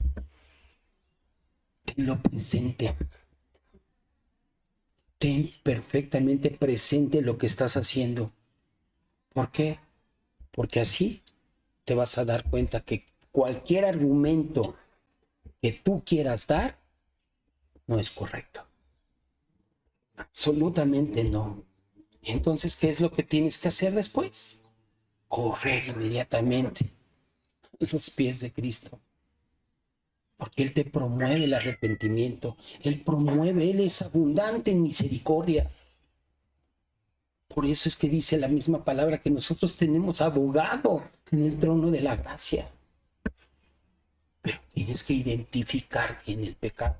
A: Tenlo presente. Ten perfectamente presente lo que estás haciendo. ¿Por qué? Porque así te vas a dar cuenta que cualquier argumento que tú quieras dar no es correcto. Absolutamente no. Entonces, ¿qué es lo que tienes que hacer después? Correr inmediatamente a los pies de Cristo. Porque Él te promueve el arrepentimiento. Él es abundante en misericordia. Por eso es que dice la misma palabra que nosotros tenemos abogado en el trono de la gracia. Pero tienes que identificar bien el pecado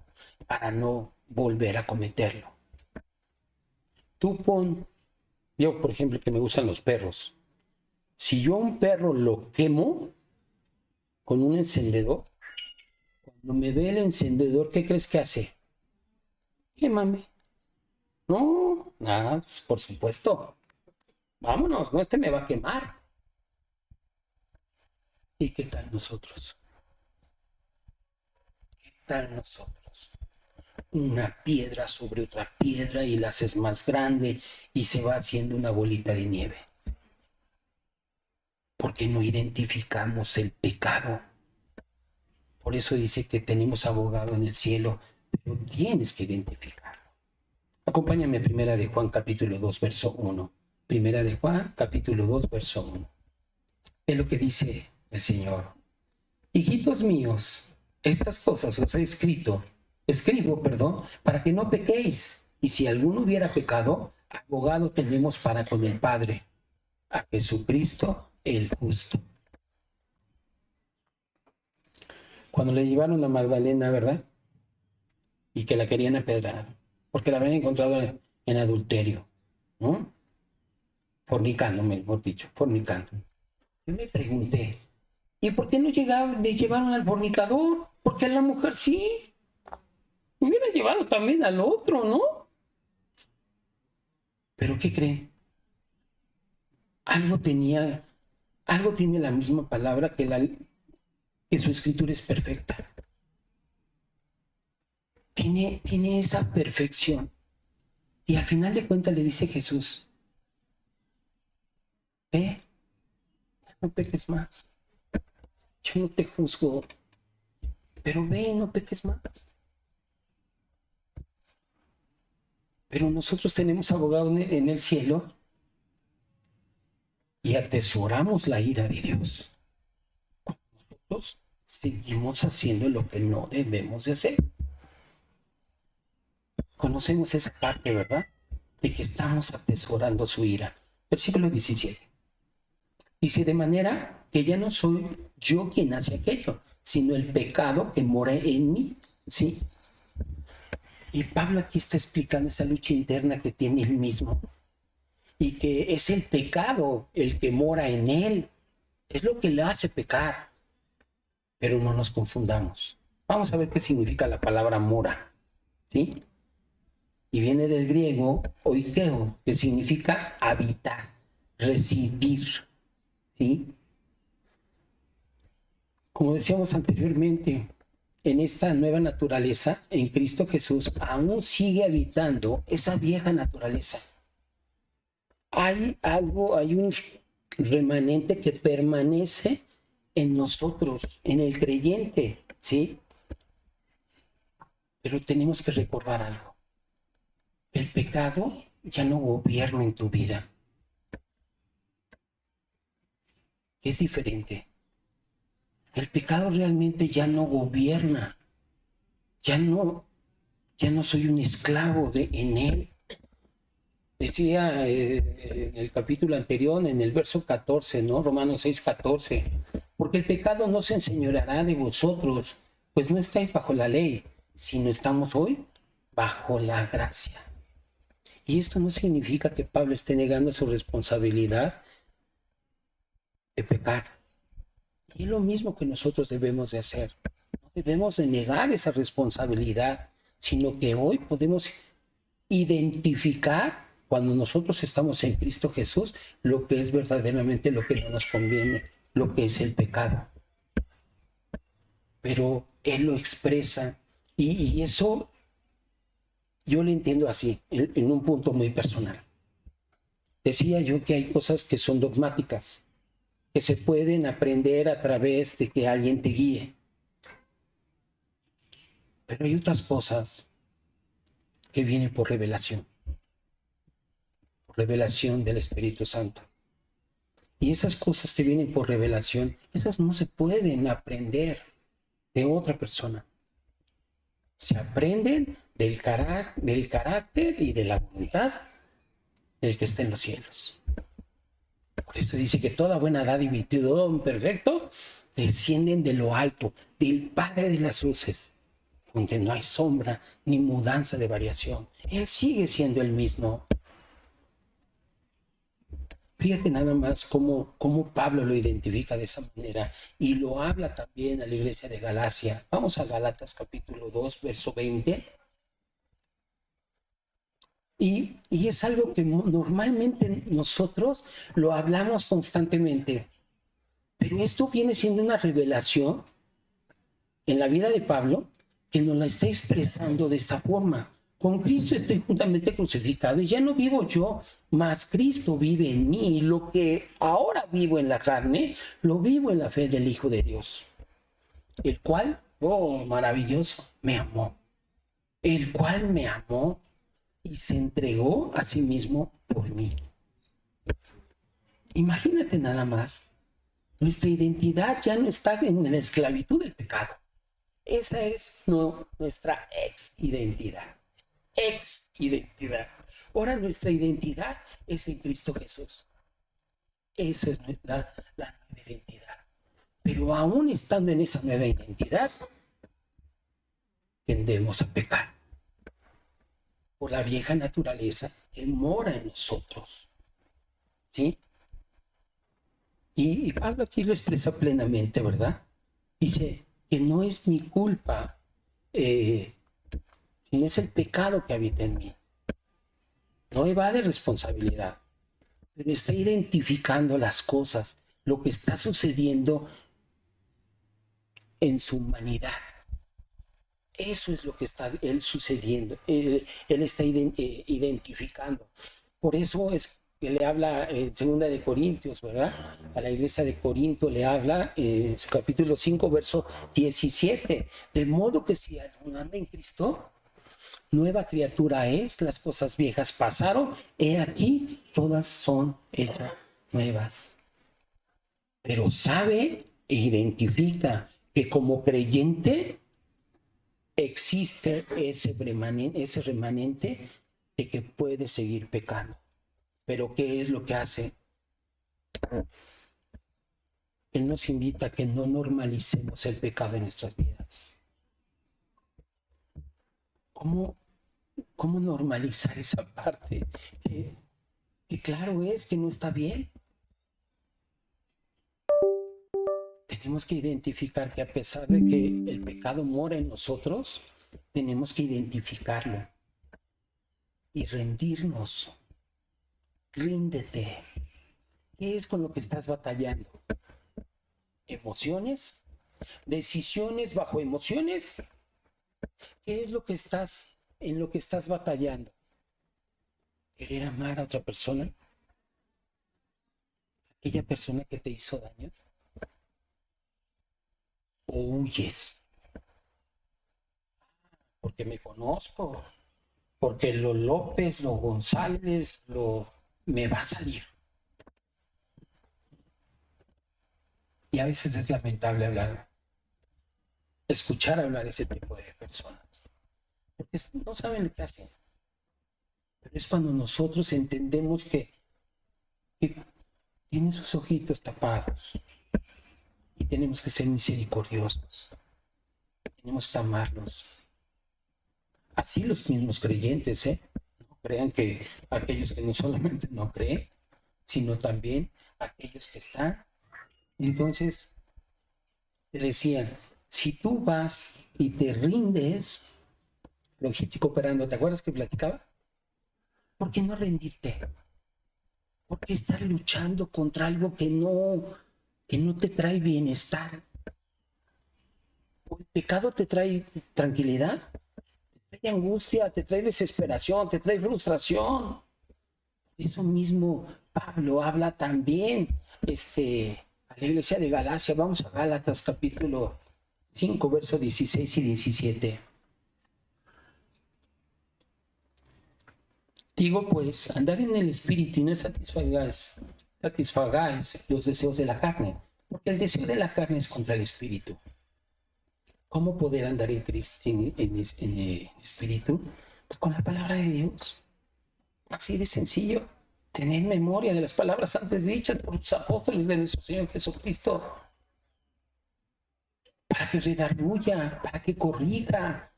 A: para no volver a cometerlo. Yo por ejemplo que me gustan los perros. Si yo a un perro lo quemo con un encendedor, Cuando me ve el encendedor, ¿qué crees que hace? Quémame. No, nada, pues, por supuesto. Vámonos, no, me va a quemar. ¿Y qué tal nosotros? ¿Qué tal nosotros? Una piedra sobre otra piedra y la haces más grande y se va haciendo una bolita de nieve. Porque no identificamos el pecado. Por eso dice que tenemos abogado en el cielo, pero tienes que identificarlo. Acompáñame a Primera de Juan capítulo 2, verso 1. Primera de Juan capítulo 2, verso 1. Es lo que dice el Señor. Hijitos míos, estas cosas os he escribo, para que no pequéis. Y si alguno hubiera pecado, abogado tenemos para con el Padre, a Jesucristo el justo. Cuando le llevaron a Magdalena, ¿verdad? Y que la querían apedrear, porque la habían encontrado en adulterio, ¿no? Fornicando, mejor dicho, fornicando. Yo me pregunté, ¿y por qué no le llevaron al fornicador? Porque a la mujer sí. Me hubieran llevado también al otro, ¿no? Pero ¿qué creen? Algo tiene la misma palabra que su escritura es perfecta. Tiene esa perfección. Y al final de cuentas le dice Jesús, ve, no peques más. Yo no te juzgo, pero ve y no peques más. Pero nosotros tenemos abogado en el cielo y atesoramos la ira de Dios. Nosotros seguimos haciendo lo que no debemos de hacer. Conocemos esa parte, ¿verdad? De que estamos atesorando su ira. Versículo 17. Dice, de manera que ya no soy yo quien hace aquello, sino el pecado que mora en mí, ¿sí? Y Pablo aquí está explicando esa lucha interna que tiene él mismo y que es el pecado el que mora en él, es lo que le hace pecar. Pero no nos confundamos. Vamos a ver qué significa la palabra mora, ¿sí? Y viene del griego oikeo, que significa habitar, residir, ¿sí? Como decíamos anteriormente, en esta nueva naturaleza, en Cristo Jesús, aún sigue habitando esa vieja naturaleza. Hay un remanente que permanece en nosotros, en el creyente, ¿sí? Pero tenemos que recordar algo. El pecado ya no gobierna en tu vida. Es diferente. El pecado realmente ya no gobierna. Ya no soy un esclavo en él. Decía en el capítulo anterior, en el verso 14, ¿no? Romanos 6, 14. Porque el pecado no se enseñoreará de vosotros, pues no estáis bajo la ley, sino estamos hoy bajo la gracia. Y esto no significa que Pablo esté negando su responsabilidad de pecar. Y es lo mismo que nosotros debemos de hacer. No debemos de negar esa responsabilidad, sino que hoy podemos identificar, cuando nosotros estamos en Cristo Jesús, lo que es verdaderamente lo que no nos conviene, lo que es el pecado. Pero Él lo expresa y eso yo lo entiendo así, en un punto muy personal. Decía yo que hay cosas que son dogmáticas, que se pueden aprender a través de que alguien te guíe. Pero hay otras cosas que vienen por revelación del Espíritu Santo. Y esas cosas que vienen por revelación, esas no se pueden aprender de otra persona. Se aprenden del carácter y de la voluntad del que está en los cielos. Por eso dice que toda buena dádiva y todo don perfecto descienden de lo alto, del Padre de las luces, donde no hay sombra ni mudanza de variación. Él sigue siendo el mismo. Fíjate nada más cómo Pablo lo identifica de esa manera y lo habla también a la iglesia de Galacia. Vamos a Gálatas capítulo 2, verso 20. Y es algo que normalmente nosotros lo hablamos constantemente, pero esto viene siendo una revelación en la vida de Pablo que nos la está expresando de esta forma. Con Cristo estoy juntamente crucificado y ya no vivo yo, mas Cristo vive en mí. Y lo que ahora vivo en la carne, lo vivo en la fe del Hijo de Dios, el cual, oh, maravilloso, me amó. El cual me amó y se entregó a sí mismo por mí. Imagínate nada más, nuestra identidad ya no está en la esclavitud del pecado. Esa es nuestra ex-identidad. Ex-identidad. Ahora nuestra identidad es en Cristo Jesús. Esa es la nueva identidad. Pero aún estando en esa nueva identidad, tendemos a pecar por la vieja naturaleza que mora en nosotros. ¿Sí? Y Pablo aquí lo expresa plenamente, ¿verdad? Dice que no es mi culpa, sino es el pecado que habita en mí. No evade responsabilidad, pero está identificando las cosas, lo que está sucediendo en su humanidad. Eso es lo que está él sucediendo, él está identificando. Por eso es que le habla en segunda de Corintios, ¿verdad? A la iglesia de Corinto le habla en su capítulo 5, verso 17. De modo que si alguno anda en Cristo, nueva criatura es, las cosas viejas pasaron, he aquí, todas son hechas nuevas. Pero sabe e identifica que como creyente existe ese remanente de que puede seguir pecando. Pero ¿qué es lo que hace? Él nos invita a que no normalicemos el pecado en nuestras vidas. ¿Cómo normalizar esa parte? Que claro es que no está bien. Tenemos que identificar que a pesar de que el pecado mora en nosotros, tenemos que identificarlo y rendirnos. Ríndete. ¿Qué es con lo que estás batallando? ¿Emociones? ¿Decisiones bajo emociones? ¿Qué es en lo que estás batallando? ¿Querer amar a otra persona? ¿Aquella persona que te hizo daño? ¿O huyes? Porque me conozco, porque lo López, lo González, me va a salir. Y a veces es lamentable escuchar hablar ese tipo de personas, porque no saben lo que hacen. Pero es cuando nosotros entendemos que tienen sus ojitos tapados y tenemos que ser misericordiosos, tenemos que amarlos. Así los mismos creyentes, no crean que aquellos que no solamente no creen, sino también aquellos que están. Entonces, decían, si tú vas y te rindes, logístico operando, ¿te acuerdas que platicaba? ¿Por qué no rendirte? ¿Por qué estar luchando contra algo que no te trae bienestar? ¿El pecado te trae tranquilidad? ¿Te trae angustia? ¿Te trae desesperación? ¿Te trae frustración? Eso mismo Pablo habla también a la iglesia de Galacia. Vamos a Gálatas capítulo 5, versos 16 y 17. Digo pues, andar en el espíritu y no satisfagáis los deseos de la carne, porque el deseo de la carne es contra el espíritu. ¿Cómo poder andar en el espíritu? Pues con la palabra de Dios. Así de sencillo. Tener memoria de las palabras antes dichas por los apóstoles de nuestro Señor Jesucristo, para que redarguya, para que corrija,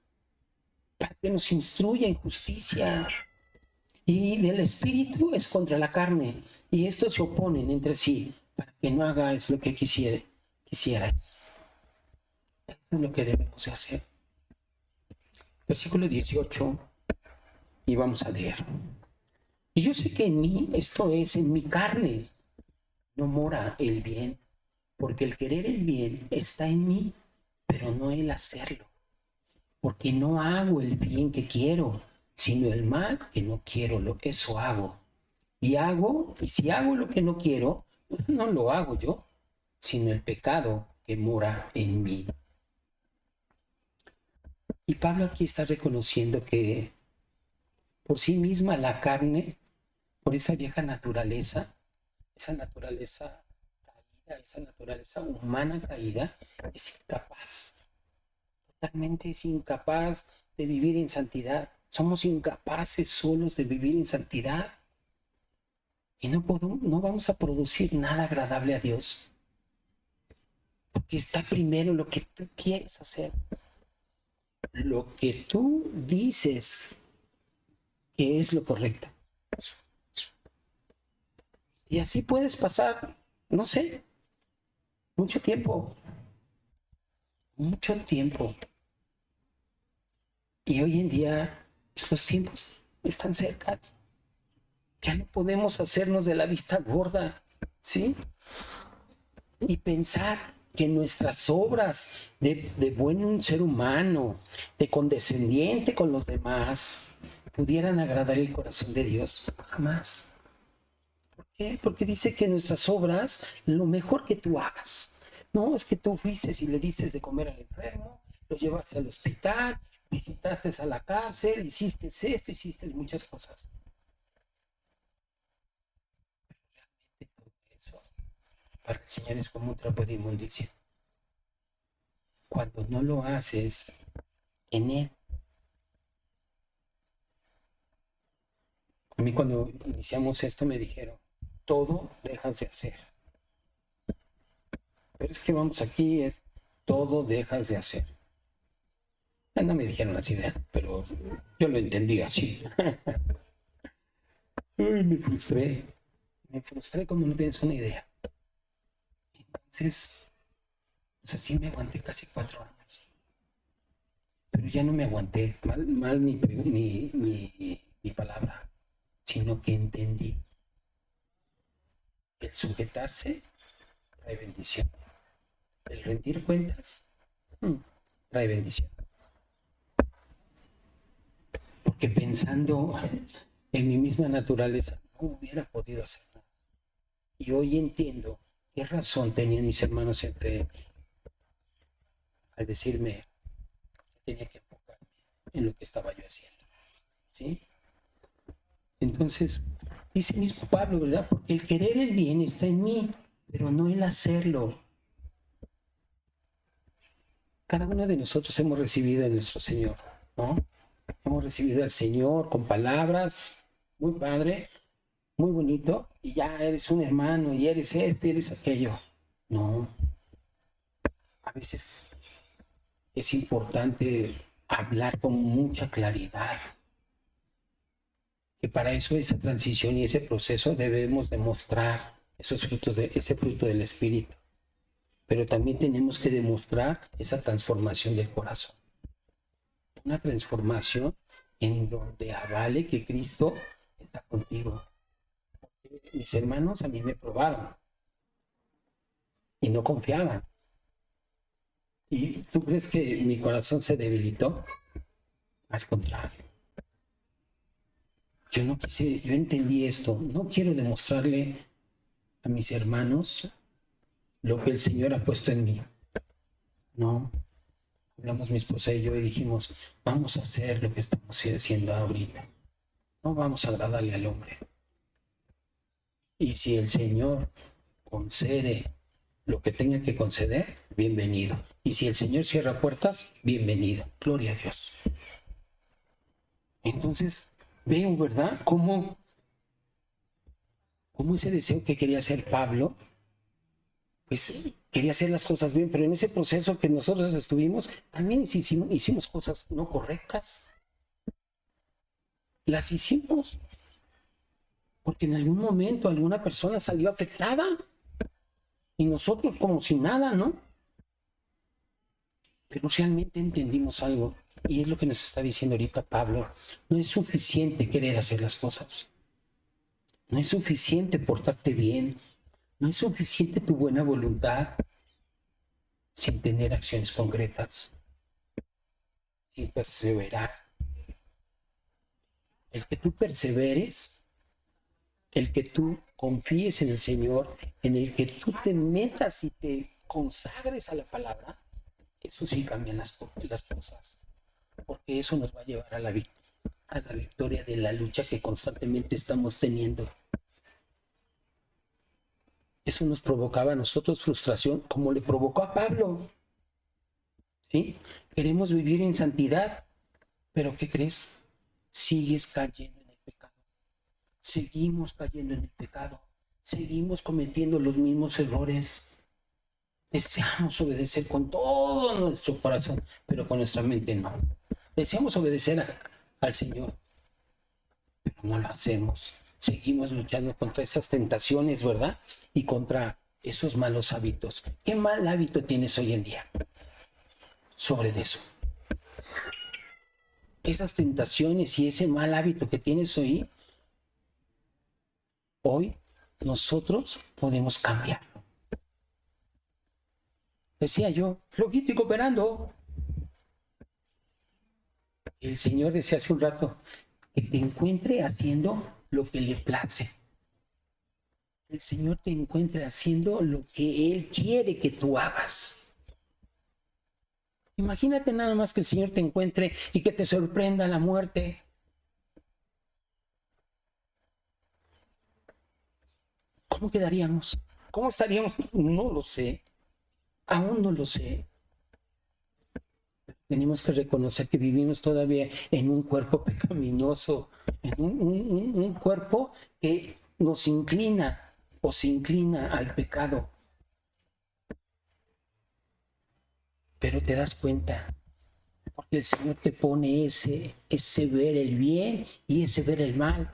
A: para que nos instruya en justicia. Y del espíritu es contra la carne. Y estos se oponen entre sí para que no hagáis lo que quisierais. Esto es lo que debemos de hacer. Versículo 18. Y vamos a leer. Y yo sé que en mí, esto es, en mi carne, no mora el bien, porque el querer el bien está en mí, pero no el hacerlo. Porque no hago el bien que quiero, sino el mal que no quiero, eso hago. Y si hago lo que no quiero, no lo hago yo, sino el pecado que mora en mí. Y Pablo aquí está reconociendo que por sí misma la carne, por esa vieja naturaleza, esa naturaleza caída, esa naturaleza humana caída, es incapaz. Totalmente es incapaz de vivir en santidad. Somos incapaces solos de vivir en santidad. Y no vamos a producir nada agradable a Dios. Porque está primero lo que tú quieres hacer. Lo que tú dices que es lo correcto. Y así puedes pasar, no sé, mucho tiempo. Mucho tiempo. Y hoy en día, los tiempos están cerca. Ya no podemos hacernos de la vista gorda, ¿sí? Y pensar que nuestras obras de buen ser humano, de condescendiente con los demás, pudieran agradar el corazón de Dios. Jamás. ¿Por qué? Porque dice que nuestras obras, lo mejor que tú hagas. No, es que tú fuiste y le diste de comer al enfermo, lo llevaste al hospital, visitaste a la cárcel, hiciste esto, hiciste muchas cosas. Para el Señor es como un trapo de inmundicia. Cuando no lo haces en Él. A mí cuando iniciamos esto me dijeron, todo dejas de hacer. Pero es que vamos aquí, es todo dejas de hacer. No me dijeron así, pero yo lo entendí así. Ay, me frustré como no tienes una idea. Entonces, pues así me aguanté casi 4 años. Pero ya no me aguanté, mal mi palabra, sino que entendí que el sujetarse trae bendición. El rendir cuentas trae bendición. Porque pensando en mi misma naturaleza, no hubiera podido hacer nada. Y hoy entiendo qué razón tenían mis hermanos en fe al decirme que tenía que enfocarme en lo que estaba yo haciendo. ¿Sí? Entonces, dice mismo Pablo, ¿verdad? Porque el querer el bien está en mí, pero no el hacerlo. Cada uno de nosotros hemos recibido a nuestro Señor, ¿no? Hemos recibido al Señor con palabras, muy padre, muy bonito, y ya eres un hermano, y eres esto, y eres aquello. No. A veces es importante hablar con mucha claridad. Que para eso, esa transición y ese proceso, debemos demostrar ese fruto del Espíritu. Pero también tenemos que demostrar esa transformación del corazón. Una transformación en donde avale que Cristo está contigo. Porque mis hermanos a mí me probaron y no confiaban. ¿Y tú crees que mi corazón se debilitó? Al contrario. Yo entendí esto. No quiero demostrarle a mis hermanos lo que el Señor ha puesto en mí. No. Hablamos mi esposa y yo y dijimos, vamos a hacer lo que estamos haciendo ahorita. No vamos a agradarle al hombre. Y si el Señor concede lo que tenga que conceder, bienvenido. Y si el Señor cierra puertas, bienvenido. Gloria a Dios. Entonces, veo, ¿verdad? Cómo ese deseo que quería hacer Pablo, pues quería hacer las cosas bien, pero en ese proceso que nosotros estuvimos, también hicimos cosas no correctas. Las hicimos. porque en algún momento alguna persona salió afectada y nosotros como si nada, ¿no? Pero realmente entendimos algo, y es lo que nos está diciendo ahorita Pablo. No es suficiente querer hacer las cosas, no es suficiente portarte bien, no es suficiente tu buena voluntad sin tener acciones concretas, sin perseverar. El que tú perseveres, el que tú confíes en el Señor, en el que tú te metas y te consagres a la palabra, eso sí cambia las cosas, porque eso nos va a llevar a la victoria de la lucha que constantemente estamos teniendo. Eso nos provocaba a nosotros frustración, como le provocó a Pablo. ¿Sí? Queremos vivir en santidad, pero ¿qué crees? Sigues cayendo en el pecado. Seguimos cayendo en el pecado. Seguimos cometiendo los mismos errores. Deseamos obedecer con todo nuestro corazón, pero con nuestra mente no. Deseamos obedecer al Señor, pero no lo hacemos. Seguimos luchando contra esas tentaciones, ¿verdad? Y contra esos malos hábitos. ¿Qué mal hábito tienes hoy en día sobre eso? Esas tentaciones y ese mal hábito que tienes hoy nosotros podemos cambiarlo. Decía yo, flojito y cooperando. El Señor decía hace un rato, que te encuentre haciendo lo que le place. El Señor te encuentre haciendo lo que Él quiere que tú hagas. Imagínate nada más que el Señor te encuentre y que te sorprenda la muerte. ¿Cómo quedaríamos? ¿Cómo estaríamos? No lo sé. Aún no lo sé. Tenemos que reconocer que vivimos todavía en un cuerpo pecaminoso, en un cuerpo que nos inclina o se inclina al pecado. Pero te das cuenta, porque el Señor te pone ese ver el bien y ese ver el mal.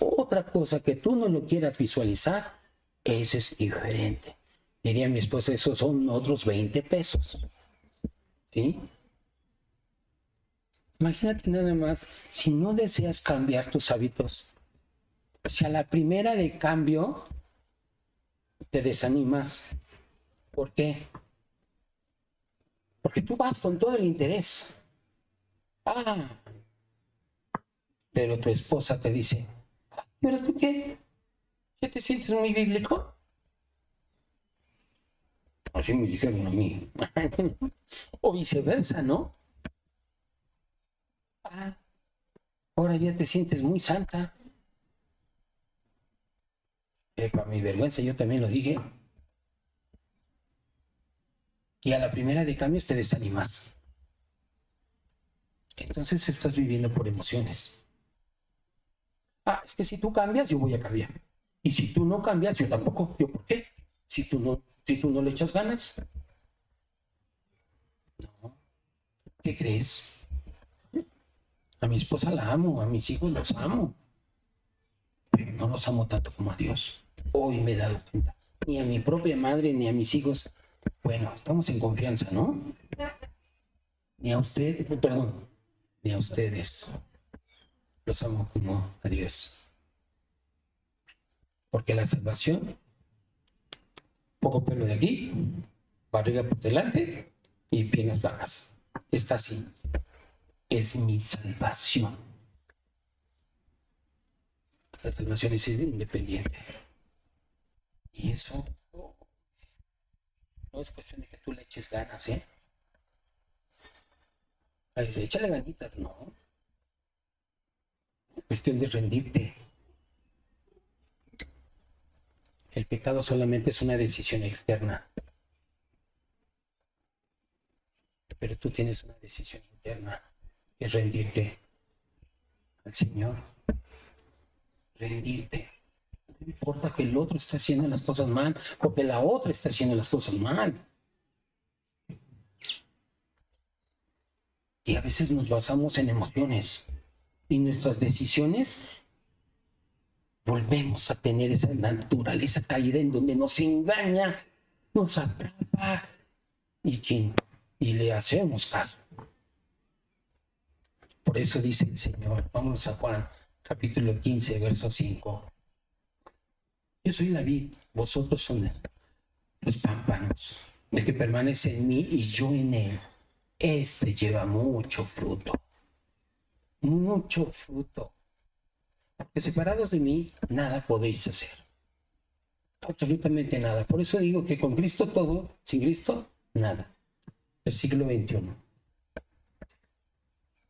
A: Otra cosa que tú no lo quieras visualizar, eso es diferente. Diría mi esposa, esos son otros 20 pesos. ¿Sí? Imagínate nada más, si no deseas cambiar tus hábitos, si a la primera de cambio te desanimas, ¿por qué? Porque tú vas con todo el interés. Pero tu esposa te dice, ¿pero tú qué? ¿Qué te sientes muy bíblico? Así me dijeron a mí. O viceversa, ¿no? Ahora ya te sientes muy santa. Para mi vergüenza yo también lo dije. Y a la primera de cambios te desanimas. Entonces estás viviendo por emociones. Es que si tú cambias, yo voy a cambiar. Y si tú no cambias, yo tampoco. ¿Yo por qué? Si tú no le echas ganas. No. ¿Qué crees? A mi esposa la amo, a mis hijos los amo. Pero no los amo tanto como a Dios. Hoy me he dado cuenta. Ni a mi propia madre, ni a mis hijos. Bueno, estamos en confianza, ¿no? Ni a usted, perdón, ni a ustedes. Los amo como a Dios. Porque la salvación, poco pelo de aquí, barriga por delante y piernas bajas. Está así. Es mi salvación. La salvación es independiente. Y eso no es cuestión de que tú le eches ganas, ¿eh? Échale ganitas, no. Es cuestión de rendirte. El pecado solamente es una decisión externa. Pero tú tienes una decisión interna, que es rendirte al Señor. Rendirte. No importa que el otro esté haciendo las cosas mal, porque la otra está haciendo las cosas mal. Y a veces nos basamos en emociones. Y nuestras decisiones volvemos a tener esa naturaleza caída en donde nos engaña, nos atrapa y le hacemos caso. Por eso dice el Señor, vamos a Juan capítulo 15, verso 5. Yo soy la vid, vosotros son los pámpanos. El que permanece en mí y yo en él, este lleva mucho fruto. Mucho fruto. Porque separados de mí, nada podéis hacer. Absolutamente nada. Por eso digo que con Cristo todo, sin Cristo, nada. Versículo 21.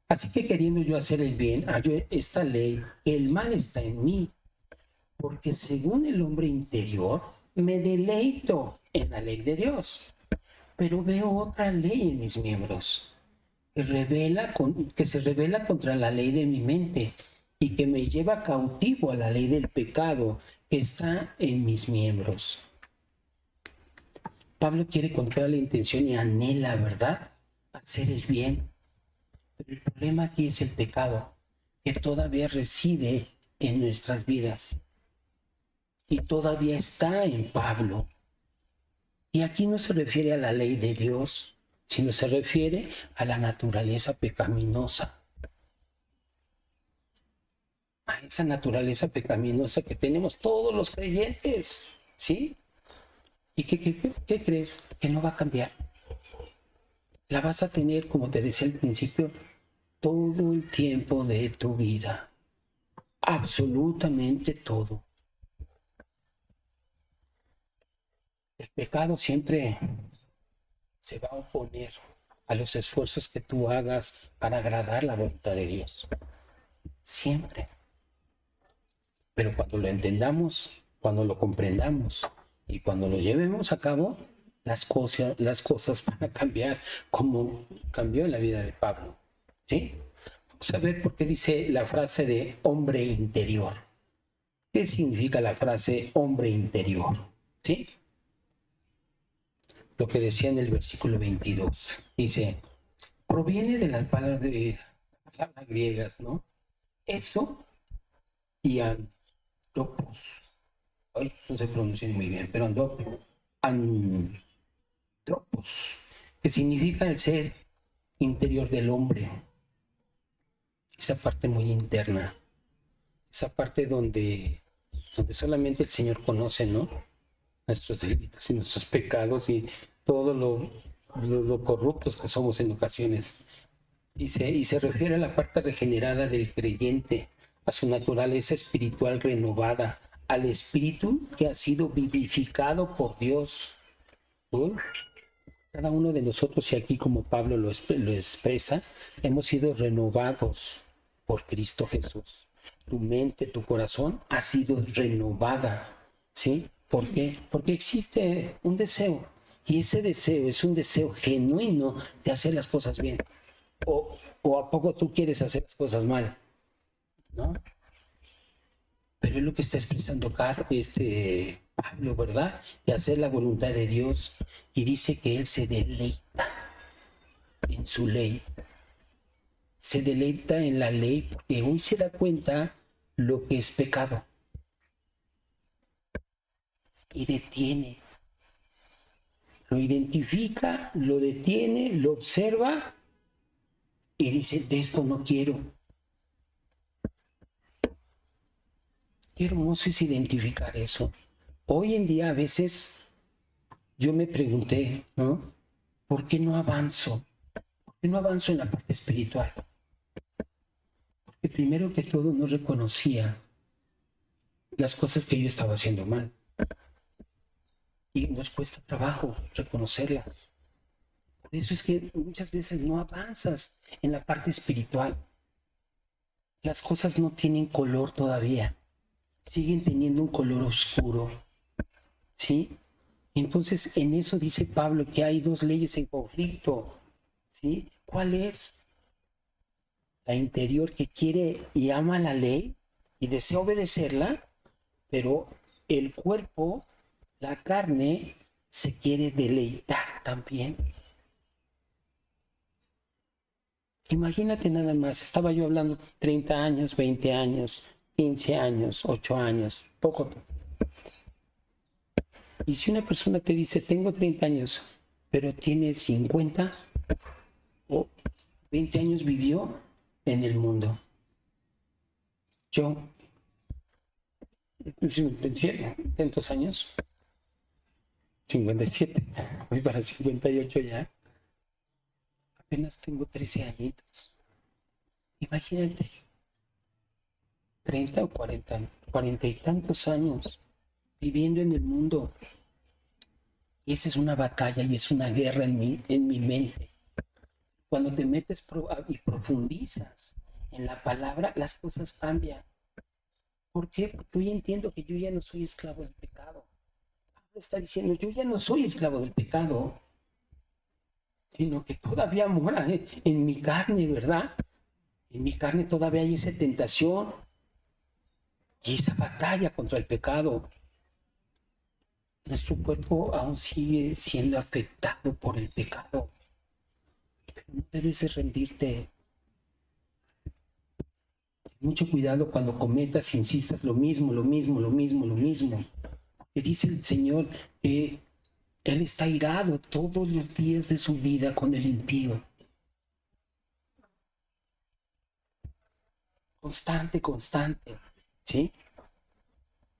A: Así que queriendo yo hacer el bien, hallo esta ley, el mal está en mí, porque según el hombre interior, me deleito en la ley de Dios, pero veo otra ley en mis miembros, que se revela contra la ley de mi mente y que me lleva cautivo a la ley del pecado que está en mis miembros. Pablo quiere con toda la intención y anhela, ¿verdad?, hacer el bien. Pero el problema aquí es el pecado, que todavía reside en nuestras vidas y todavía está en Pablo. Y aquí no se refiere a la ley de Dios, sino se refiere a la naturaleza pecaminosa. A esa naturaleza pecaminosa que tenemos todos los creyentes, ¿sí? ¿Y qué crees? Que no va a cambiar. La vas a tener, como te decía al principio, todo el tiempo de tu vida. Absolutamente todo. El pecado siempre se va a oponer a los esfuerzos que tú hagas para agradar la voluntad de Dios. Siempre. Pero cuando lo entendamos, cuando lo comprendamos y cuando lo llevemos a cabo, las cosas van a cambiar como cambió en la vida de Pablo. ¿Sí? Vamos a ver por qué dice la frase de hombre interior. ¿Qué significa la frase hombre interior? ¿Sí? Lo que decía en el versículo 22. Dice, proviene de las palabras griegas, ¿no? Eso y antropos. Ay, no se pronuncia muy bien, pero antropos, que significa el ser interior del hombre. Esa parte muy interna. Esa parte donde solamente el Señor conoce, ¿no?, nuestros delitos y nuestros pecados y todo lo corruptos que somos en ocasiones. Y se refiere a la parte regenerada del creyente, a su naturaleza espiritual renovada, al espíritu que ha sido vivificado por Dios. ¿Sí? Cada uno de nosotros, y aquí como Pablo lo expresa, hemos sido renovados por Cristo Jesús. Tu mente, tu corazón ha sido renovada, ¿sí? ¿Por qué? Porque existe un deseo, y ese deseo es un deseo genuino de hacer las cosas bien. ¿O a poco tú quieres hacer las cosas mal? ¿No? Pero es lo que está expresando Pablo, ¿verdad? De hacer la voluntad de Dios, y dice que él se deleita en su ley. Se deleita en la ley porque hoy se da cuenta lo que es pecado. Y detiene. Lo identifica, lo detiene, lo observa y dice, de esto no quiero. Qué hermoso es identificar eso. Hoy en día a veces yo me pregunté, ¿no?, ¿por qué no avanzo? ¿Por qué no avanzo en la parte espiritual? Porque primero que todo no reconocía las cosas que yo estaba haciendo mal. Y nos cuesta trabajo reconocerlas. Por eso es que muchas veces no avanzas en la parte espiritual. Las cosas no tienen color todavía. Siguen teniendo un color oscuro. ¿Sí? Entonces, en eso dice Pablo que hay dos leyes en conflicto. ¿Sí? ¿Cuál es? La interior, que quiere y ama la ley y desea obedecerla, pero el cuerpo, la carne, se quiere deleitar también. Imagínate nada más, estaba yo hablando 30 años, 20 años, 15 años, 8 años, poco a poco. Y si una persona te dice, tengo 30 años, pero tiene 50 o 20 años vivió en el mundo. Yo, tantos años, 57, voy para 58 ya. Apenas tengo 13 añitos. Imagínate, 30 o 40 y tantos años viviendo en el mundo. Y esa es una batalla y es una guerra en mi mente. Cuando te metes y profundizas en la palabra, las cosas cambian. ¿Por qué? Porque hoy entiendo que yo ya no soy esclavo del pecado. Pablo está diciendo, yo ya no soy esclavo del pecado, sino que todavía mora en mi carne, ¿verdad? En mi carne todavía hay esa tentación y esa batalla contra el pecado. Nuestro cuerpo aún sigue siendo afectado por el pecado. Pero no debes de rendirte. Mucho cuidado cuando cometas, insistas lo mismo. Que dice el Señor que Él está airado todos los días de su vida con el impío. Constante, ¿sí?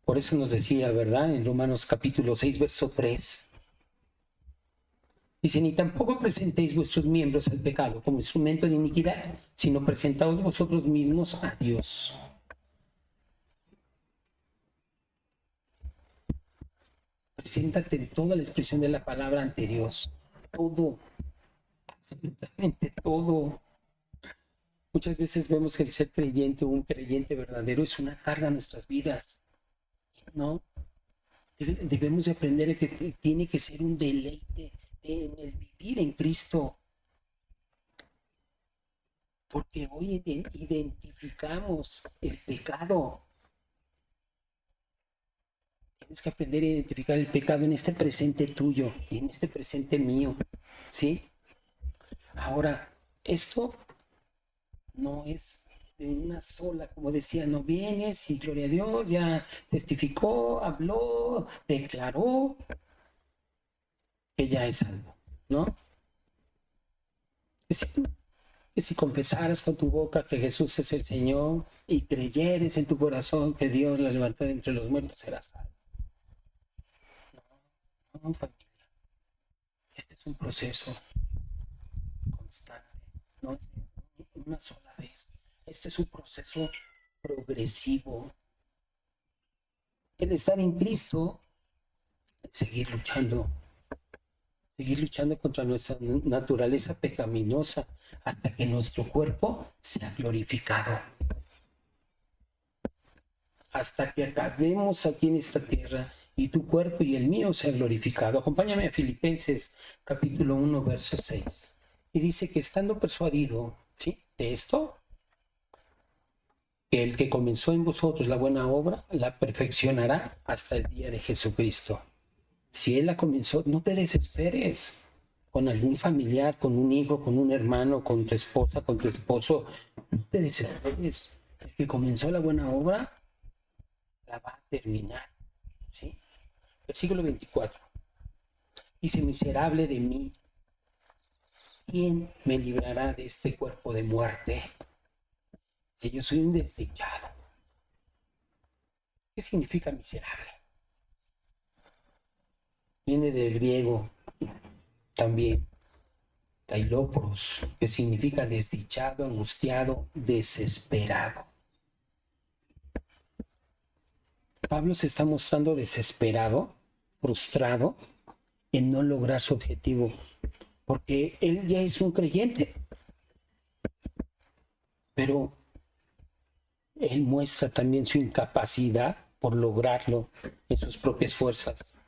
A: Por eso nos decía, ¿verdad? En Romanos capítulo 6, verso 3. Dice, ni tampoco presentéis vuestros miembros al pecado como instrumento de iniquidad, sino presentaos vosotros mismos a Dios. Preséntate en toda la expresión de la palabra ante Dios. Todo, absolutamente todo. Muchas veces vemos que el ser creyente o un creyente verdadero es una carga en nuestras vidas. No, debemos de aprender a que tiene que ser un deleite en el vivir en Cristo. Porque hoy identificamos el pecado. Tienes que aprender a identificar el pecado en este presente tuyo y en este presente mío, ¿sí? Ahora, esto no es de una sola, como decía, no vienes y gloria a Dios, ya testificó, habló, declaró que ya es salvo, ¿no? Que si confesaras con tu boca que Jesús es el Señor y creyeres en tu corazón que Dios la levantó de entre los muertos, serás salvo. No, familia. Este es un proceso constante, no es de una sola vez. Este es un proceso progresivo. El estar en Cristo, seguir luchando contra nuestra naturaleza pecaminosa hasta que nuestro cuerpo sea glorificado. Hasta que acabemos aquí en esta tierra y tu cuerpo y el mío sea glorificado. Acompáñame a Filipenses capítulo 1, verso 6. Y dice que estando persuadido, ¿sí?, de esto, que el que comenzó en vosotros la buena obra, la perfeccionará hasta el día de Jesucristo. Si Él la comenzó, no te desesperes con algún familiar, con un hijo, con un hermano, con tu esposa, con tu esposo. No te desesperes. El que comenzó la buena obra, la va a terminar. ¿Sí? Versículo 24. Dice, miserable de mí, ¿quién me librará de este cuerpo de muerte? Si yo soy un desdichado. ¿Qué significa miserable? Viene del griego también, kailopros, que significa desdichado, angustiado, desesperado. Pablo se está mostrando desesperado, frustrado en no lograr su objetivo, porque él ya es un creyente, pero él muestra también su incapacidad por lograrlo en sus propias fuerzas.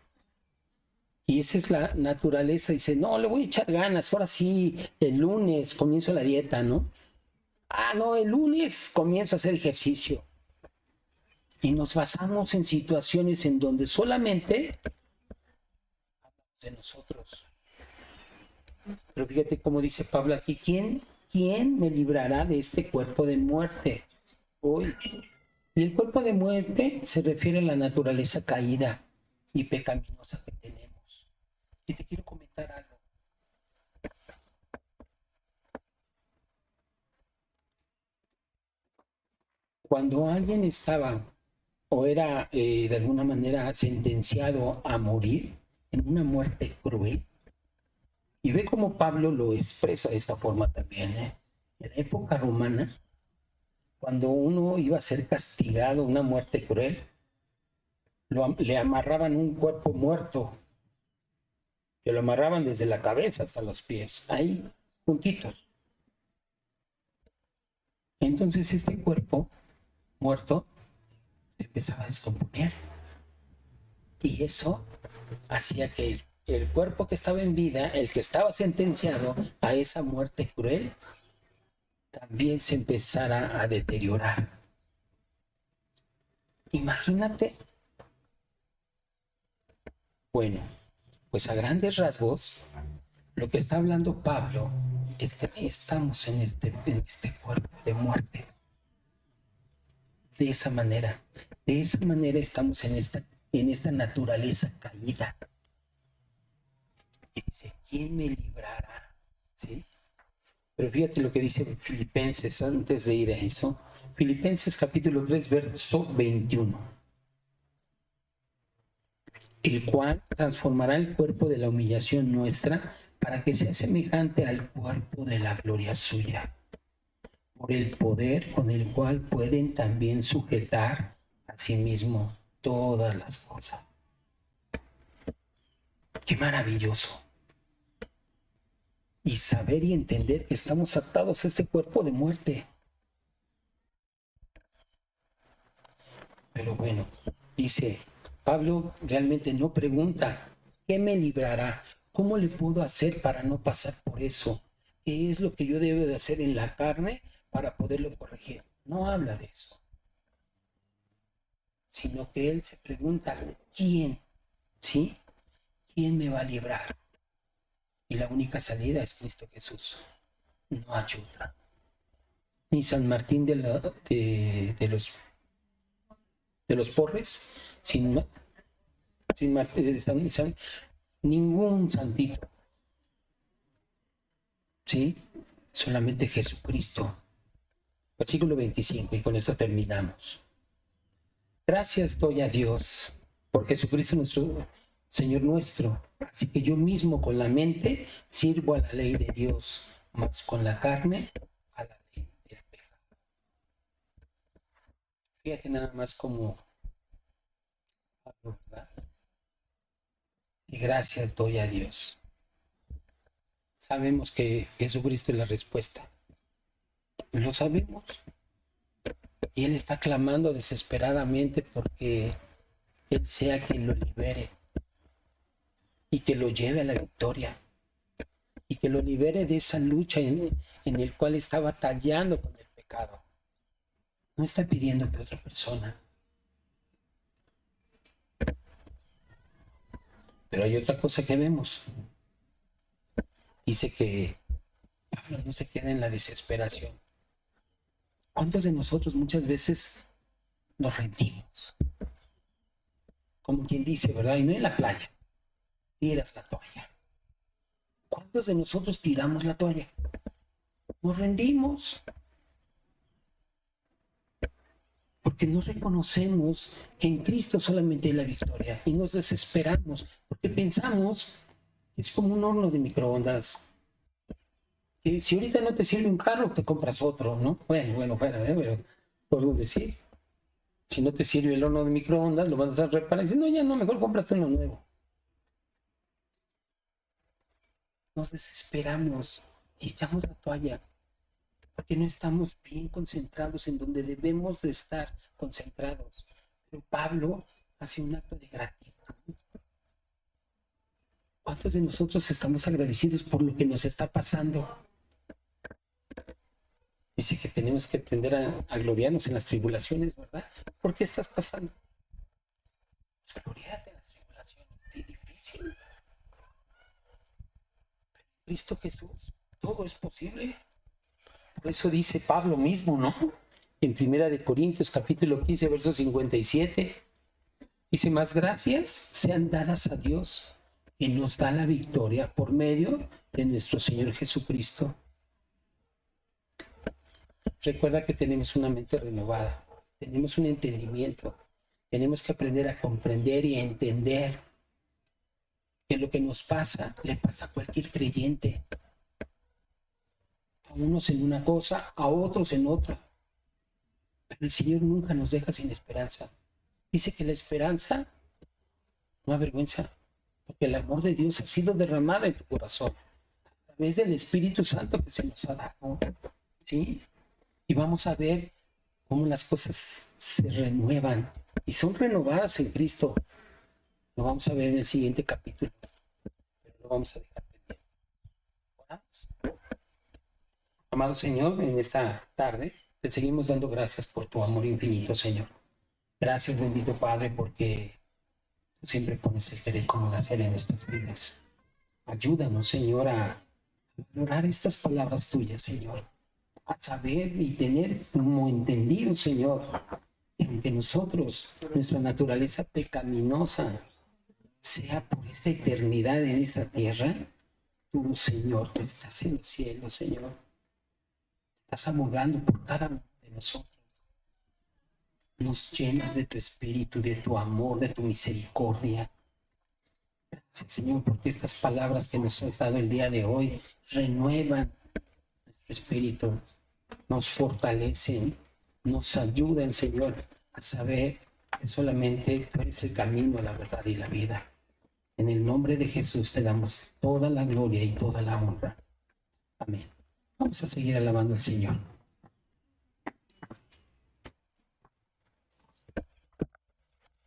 A: Y esa es la naturaleza. Dice, no, le voy a echar ganas, ahora sí, el lunes comienzo la dieta, ¿no? No, el lunes comienzo a hacer ejercicio. Y nos basamos en situaciones en donde solamente hablamos de nosotros. Pero fíjate cómo dice Pablo aquí, ¿quién me librará de este cuerpo de muerte? Hoy, Y el cuerpo de muerte se refiere a la naturaleza caída y pecaminosa que tenemos. Y te quiero comentar algo. Cuando alguien estaba o era de alguna manera sentenciado a morir en una muerte cruel, y ve cómo Pablo lo expresa de esta forma también, ¿eh? En la época romana, cuando uno iba a ser castigado, una muerte cruel, le amarraban un cuerpo muerto, que lo amarraban desde la cabeza hasta los pies, ahí, juntitos. Entonces este cuerpo muerto se empezaba a descomponer. Y eso hacía que el cuerpo que estaba en vida, el que estaba sentenciado a esa muerte cruel, también se empezara a deteriorar. Imagínate. Bueno, pues a grandes rasgos, lo que está hablando Pablo es que así estamos en este cuerpo de muerte. De esa manera estamos en esta naturaleza caída. Y dice, ¿quién me librará? ¿Sí? Pero fíjate lo que dice Filipenses antes de ir a eso. Filipenses capítulo 3, verso 21. El cual transformará el cuerpo de la humillación nuestra para que sea semejante al cuerpo de la gloria suya, por el poder con el cual pueden también sujetar a sí mismo todas las cosas. ¡Qué maravilloso! Y saber y entender que estamos atados a este cuerpo de muerte. Pero bueno, dice, Pablo realmente no pregunta, ¿qué me librará? ¿Cómo le puedo hacer para no pasar por eso? ¿Qué es lo que yo debo de hacer en la carne para poderlo corregir? No habla de eso, sino que él se pregunta, ¿quién? ¿Sí? ¿Quién me va a librar? Y la única salida es Cristo Jesús. No hay otra. Ni San Martín de los Porres, sin ningún santito, ¿sí? Solamente Jesucristo. Versículo 25, y con esto terminamos. Gracias doy a Dios por Jesucristo nuestro Señor nuestro. Así que yo mismo con la mente sirvo a la ley de Dios, mas con la carne a la ley del pecado. Fíjate nada más como, ¿verdad? Y gracias doy a Dios. Sabemos que Jesucristo es la respuesta. Lo sabemos. Y Él está clamando desesperadamente porque Él sea quien lo libere y que lo lleve a la victoria y que lo libere de esa lucha en el cual está batallando con el pecado. No está pidiendo que otra persona. Pero hay otra cosa que vemos. Dice que Pablo no se queda en la desesperación. ¿Cuántos de nosotros muchas veces nos rendimos? Como quien dice, ¿verdad? Y no en la playa, tiras la toalla. ¿Cuántos de nosotros tiramos la toalla? Nos rendimos. Porque no reconocemos que en Cristo solamente hay la victoria y nos desesperamos porque pensamos que es como un horno de microondas. Que si ahorita no te sirve un carro, te compras otro, ¿no? Bueno, fuera, pero por decir. Si no te sirve el horno de microondas, lo vas a reparar y dices, no, ya no, mejor cómprate uno nuevo. Nos desesperamos y echamos la toalla porque no estamos bien concentrados en donde debemos de estar concentrados. Pero Pablo hace un acto de gratitud. ¿Cuántos de nosotros estamos agradecidos por lo que nos está pasando? Dice que tenemos que aprender a gloriarnos en las tribulaciones, ¿verdad? ¿Por qué estás pasando? Pues gloriate en las tribulaciones, es difícil. Pero en Cristo Jesús todo es posible. Por eso dice Pablo mismo, ¿no? en 1 Corintios capítulo 15, verso 57. Dice, más gracias sean dadas a Dios, que nos da la victoria por medio de nuestro Señor Jesucristo. Recuerda que tenemos una mente renovada, tenemos un entendimiento, tenemos que aprender a comprender y a entender que lo que nos pasa le pasa a cualquier creyente. A unos en una cosa, a otros en otra. Pero el Señor nunca nos deja sin esperanza. Dice que la esperanza no avergüenza, porque el amor de Dios ha sido derramado en tu corazón a través del Espíritu Santo que se nos ha dado, ¿sí? Y vamos a ver cómo las cosas se renuevan y son renovadas en Cristo. Lo vamos a ver en el siguiente capítulo, pero lo vamos a dejar pendiente. ¿Oramos? Amado Señor, en esta tarde te seguimos dando gracias por tu amor infinito, Señor. Gracias, bendito Padre, porque tú siempre pones el querer como el hacer en nuestras vidas. Ayúdanos, Señor, a valorar estas palabras tuyas, Señor. A saber y tener como entendido, Señor, que aunque nosotros, nuestra naturaleza pecaminosa, sea por esta eternidad en esta tierra, tú, Señor, que estás en los cielos, Señor, estás abogando por cada uno de nosotros. Nos llenas de tu espíritu, de tu amor, de tu misericordia. Gracias, Señor, porque estas palabras que nos has dado el día de hoy renuevan nuestro espíritu, nos fortalecen, nos ayudan, Señor, a saber que solamente tú eres el camino, la verdad y la vida. En el nombre de Jesús te damos toda la gloria y toda la honra. Amén. Vamos a seguir alabando al Señor.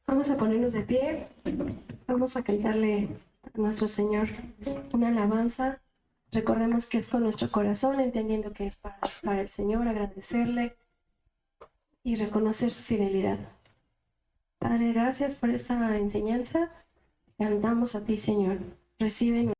B: Vamos a ponernos de pie, vamos a cantarle a nuestro Señor una alabanza. Recordemos que es con nuestro corazón, entendiendo que es para el Señor, agradecerle y reconocer su fidelidad. Padre, gracias por esta enseñanza. Cantamos a ti, Señor. Recibe